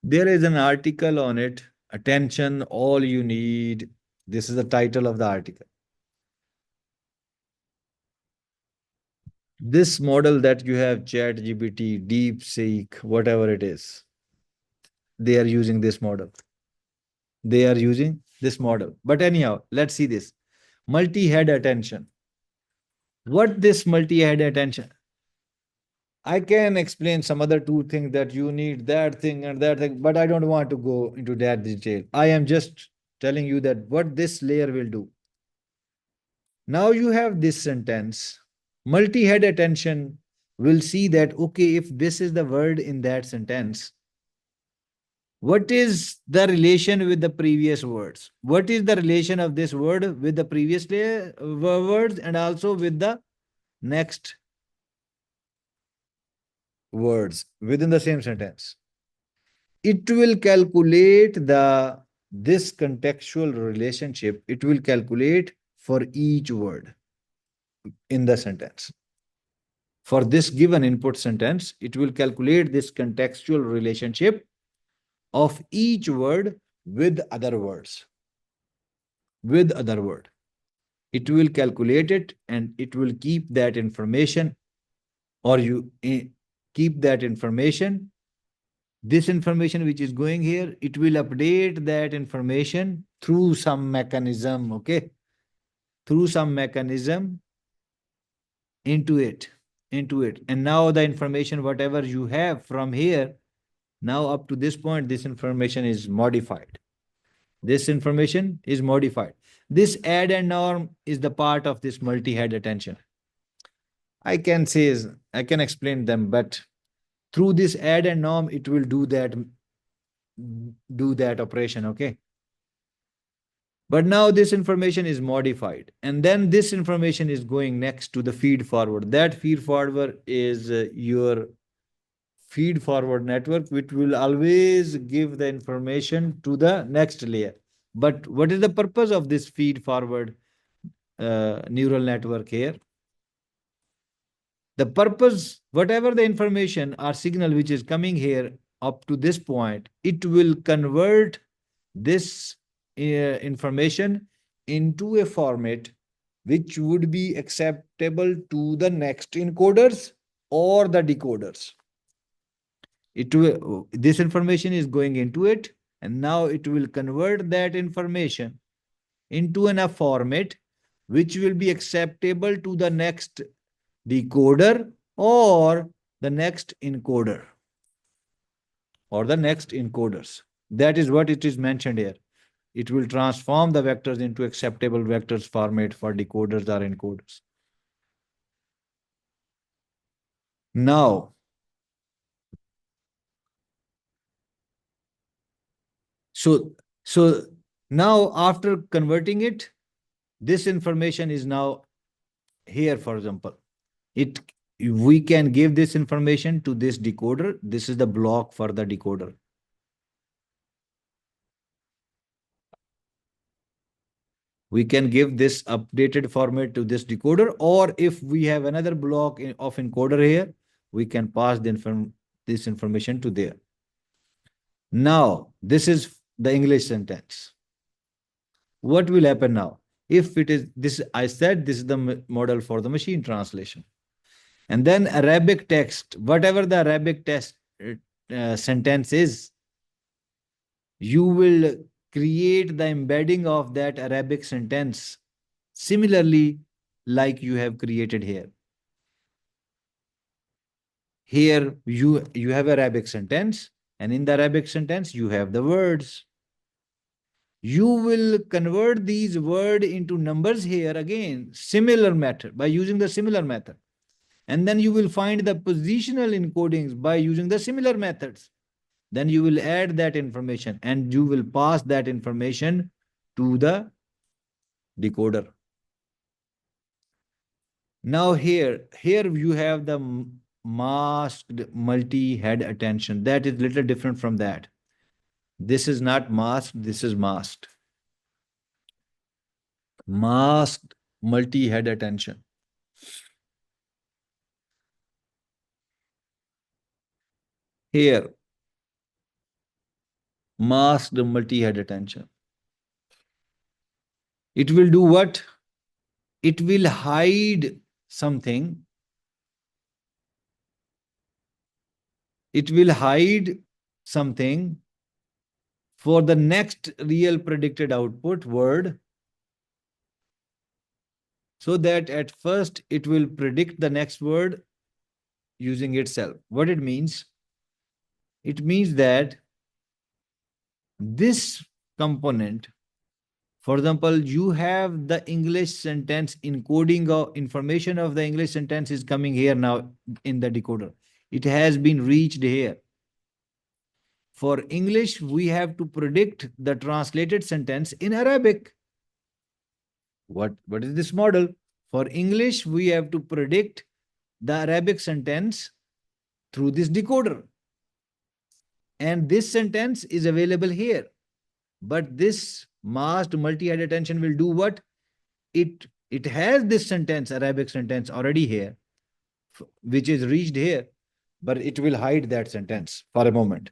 There is an article on it. Attention, all you need. This is the title of the article. This model that you have, ChatGPT, DeepSeek, whatever it is, they are using this model. They are using this model. But anyhow, let's see this. Multi-head attention. What this multi-head attention? I can explain some other two things that you need that thing and that thing, but I don't want to go into that detail. I am just telling you that what this layer will do. Now you have this sentence. Multi-head attention will see that, okay, if this is the word in that sentence, what is the relation with the previous words? What is the relation of this word with the previous words and also with the next words within the same sentence? It will calculate this contextual relationship. It will calculate for each word in the sentence. For this given input sentence, it will calculate this contextual relationship of each word with other words. With other word. It will calculate it and it will keep that information, or you keep that information. This information which is going here, it will update that information through some mechanism, okay? Through some mechanism into it. And now the information, whatever you have from here, now up to this point, this information is modified. This information is modified. This add and norm is the part of this multi-head attention. I can explain them, but through this add and norm, it will do that operation, okay? But now this information is modified, and then this information is going next to the feed forward. That feed forward is your feed forward network, which will always give the information to the next layer. But what is the purpose of this feed forward neural network here? The purpose, whatever the information or signal which is coming here up to this point, it will convert this information into a format which would be acceptable to the next encoders or the decoders. This information is going into it, and now it will convert that information into a format which will be acceptable to the next decoder or the next encoder or the next encoders. That is what it is mentioned here. It will transform the vectors into acceptable vectors format for decoders or encoders. Now, so now after converting it, this information is now here, for example. We can give this information to this decoder. This is the block for the decoder. We can give this updated format to this decoder, or if we have another block of encoder here, we can pass this information to there. Now, this is the English sentence. What will happen now? If it is this, I said this is the model for the machine translation. And then Arabic text, whatever the Arabic text sentence is, you will create the embedding of that Arabic sentence similarly like you have created here. Here you have Arabic sentence, and in the Arabic sentence you have the words. You will convert these words into numbers here again, similar method, by using the similar method. And then you will find the positional encodings by using the similar methods. Then you will add that information and you will pass that information to the decoder. Now here you have the masked multi-head attention. That is little different from that. This is not masked, this is masked. Masked multi-head attention. Here, masked multi-head attention. It will do what? It will hide something. It will hide something for the next real predicted output word, so that at first it will predict the next word using itself. What it means? It means that this component For example, you have the English sentence encoding of information of the English sentence is coming here now in the decoder. It has been reached here. For English, we have to predict the translated sentence in Arabic. What is this model? For English, we have to predict the Arabic sentence through this decoder. And this sentence is available here. But this masked multi-head attention will do what? It has this sentence, Arabic sentence already here, which is reached here, but it will hide that sentence for a moment.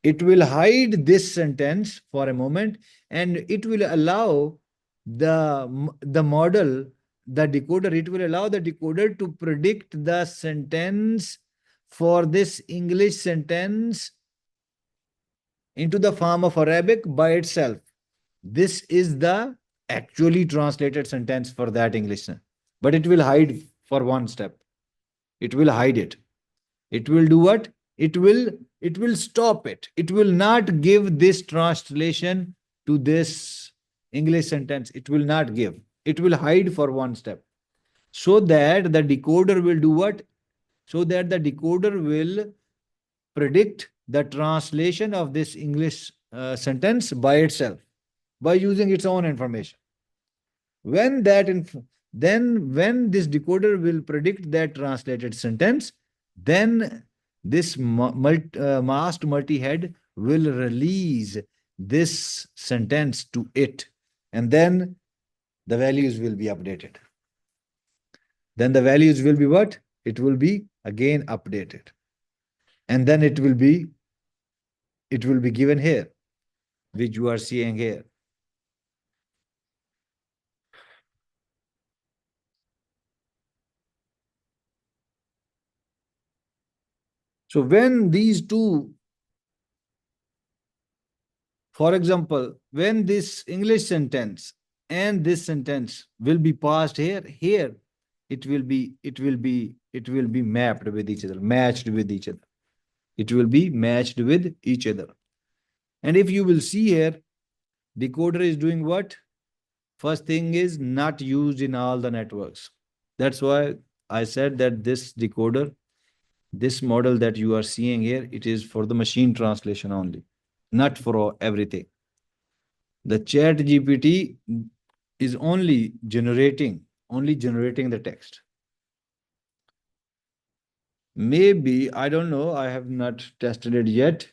It will hide this sentence for a moment, and it will allow the model, the decoder, it will allow the decoder to predict the sentence for this English sentence into the form of Arabic by itself. This is the actually translated sentence for that English, but it will hide for one step. It will hide it. It will do what? It will stop it. It will not give this translation to this English sentence. It will not give. It will hide for one step. So that the decoder will do what? So that the decoder will predict the translation of this English sentence by itself, by using its own information. When when this decoder will predict that translated sentence, then this masked multi-head will release this sentence to it, and then the values will be updated. Then the values will be what? It will be again updated. And then it will be given here, which you are seeing here. So when these two, for example, when this English sentence and this sentence will be passed here, it will be mapped with each other, matched with each other. It will be matched with each other. And if you will see here, decoder is doing what? First thing is not used in all the networks. That's why I said that this decoder, this model that you are seeing here, it is for the machine translation only, not for everything. The chat GPT is only generating the text. Maybe, I don't know, I have not tested it yet.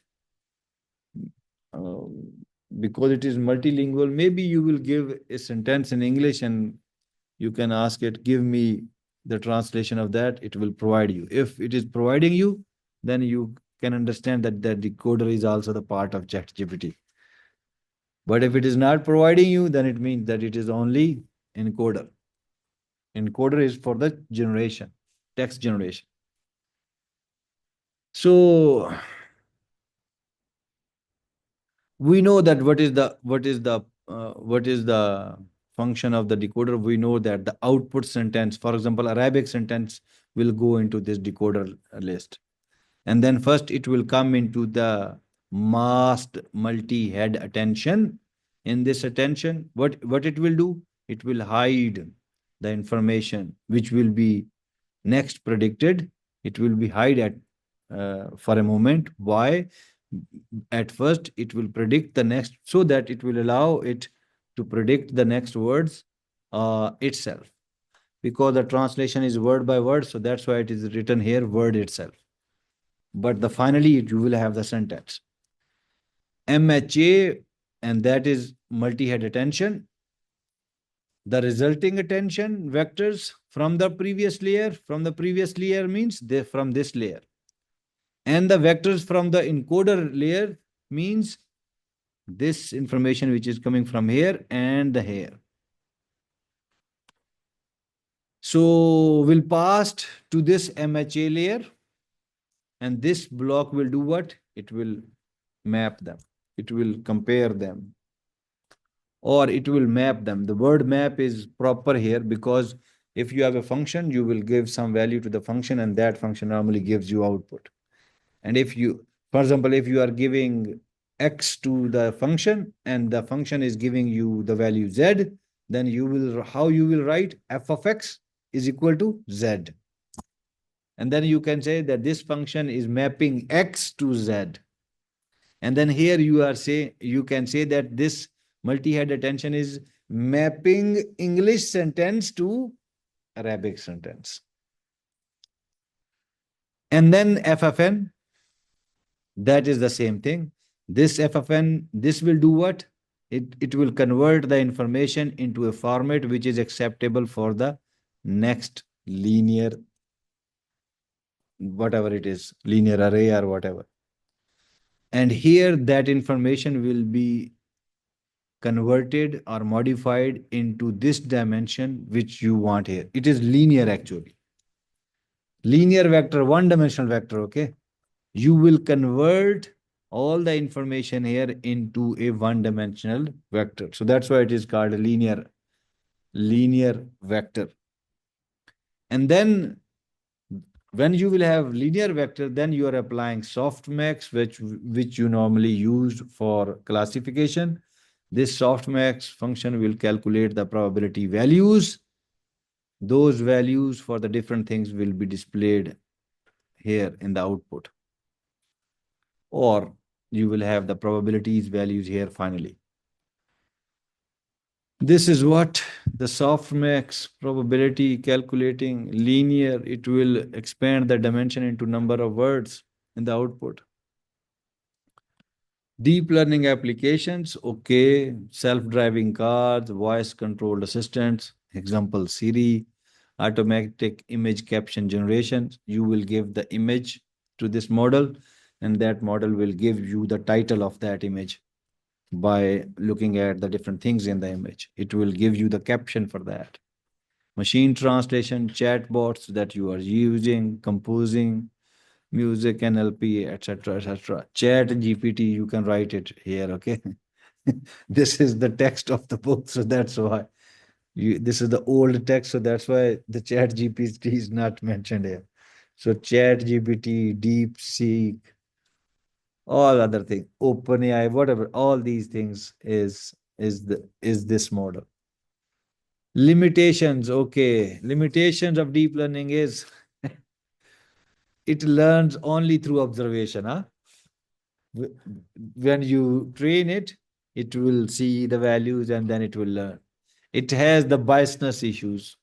Because it is multilingual, maybe you will give a sentence in English and you can ask it, give me the translation of that. It will provide you. If it is providing you, then you can understand that the decoder is also the part of ChatGPT. But if it is not providing you, then it means that it is only encoder. Encoder is for the generation, text generation. So we know that what is the function of the decoder. We know that the output sentence, for example, Arabic sentence, will go into this decoder list, and then first it will come into the masked multi-head attention. In this attention, what it will do? It will hide the information which will be next predicted. It will be hide at for a moment. Why? At first it will predict the next, so that it will allow it to predict the next words itself, because the translation is word by word, so that's why it is written here word itself. But finally you will have the sentence MHA, and that is multi-head attention. The resulting attention vectors from the previous layer means they from this layer, and the vectors from the encoder layer means this information which is coming from here and the here. So we'll pass to this MHA layer, and this block will do what? It will map them. It will compare them, or it will map them. The word map is proper here, because if you have a function, you will give some value to the function, and that function normally gives you output. And if you, for example, if you are giving x to the function and the function is giving you the value z, then you will, how you will write f of x is equal to z. And then you can say that this function is mapping x to z. And then here you are say, you can say that this multi-head attention is mapping English sentence to Arabic sentence. And then FFN, that is the same thing. This FFN, this will do what? It will convert the information into a format which is acceptable for the next linear, whatever it is, linear array or whatever. And here that information will be converted or modified into this dimension which you want here. It is linear actually. Linear vector, one-dimensional vector, okay? You will convert all the information here into a one-dimensional vector. So that's why it is called a linear vector. And then when you will have linear vector, then you are applying softmax, which you normally use for classification. This softmax function will calculate the probability values. Those values for the different things will be displayed here in the output. Or you will have the probabilities values here finally. This is what the softmax probability calculating linear. It will expand the dimension into number of words in the output. Deep learning applications, okay, self-driving cars, voice-controlled assistants, example Siri, automatic image caption generation. You will give the image to this model, and that model will give you the title of that image by looking at the different things in the image. It will give you the caption for that. Machine translation, chatbots that you are using, composing, music, NLP, etc., etc. Chat GPT, you can write it here, okay? This is the text of the book, so that's why. This is the old text, so that's why the chat GPT is not mentioned here. So chat GPT, DeepSeek, all other things, OpenAI, whatever, all these things is this model. Limitations, okay. Limitations of deep learning is it learns only through observation, huh? When you train it, it will see the values and then it will learn. It has the biasness issues.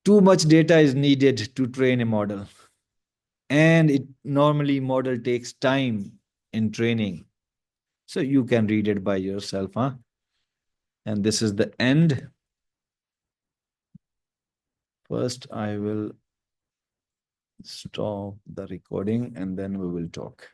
Too much data is needed to train a model. And it normally model takes time in training. So you can read it by yourself, huh? And this is the end. First, I will stop the recording and then we will talk.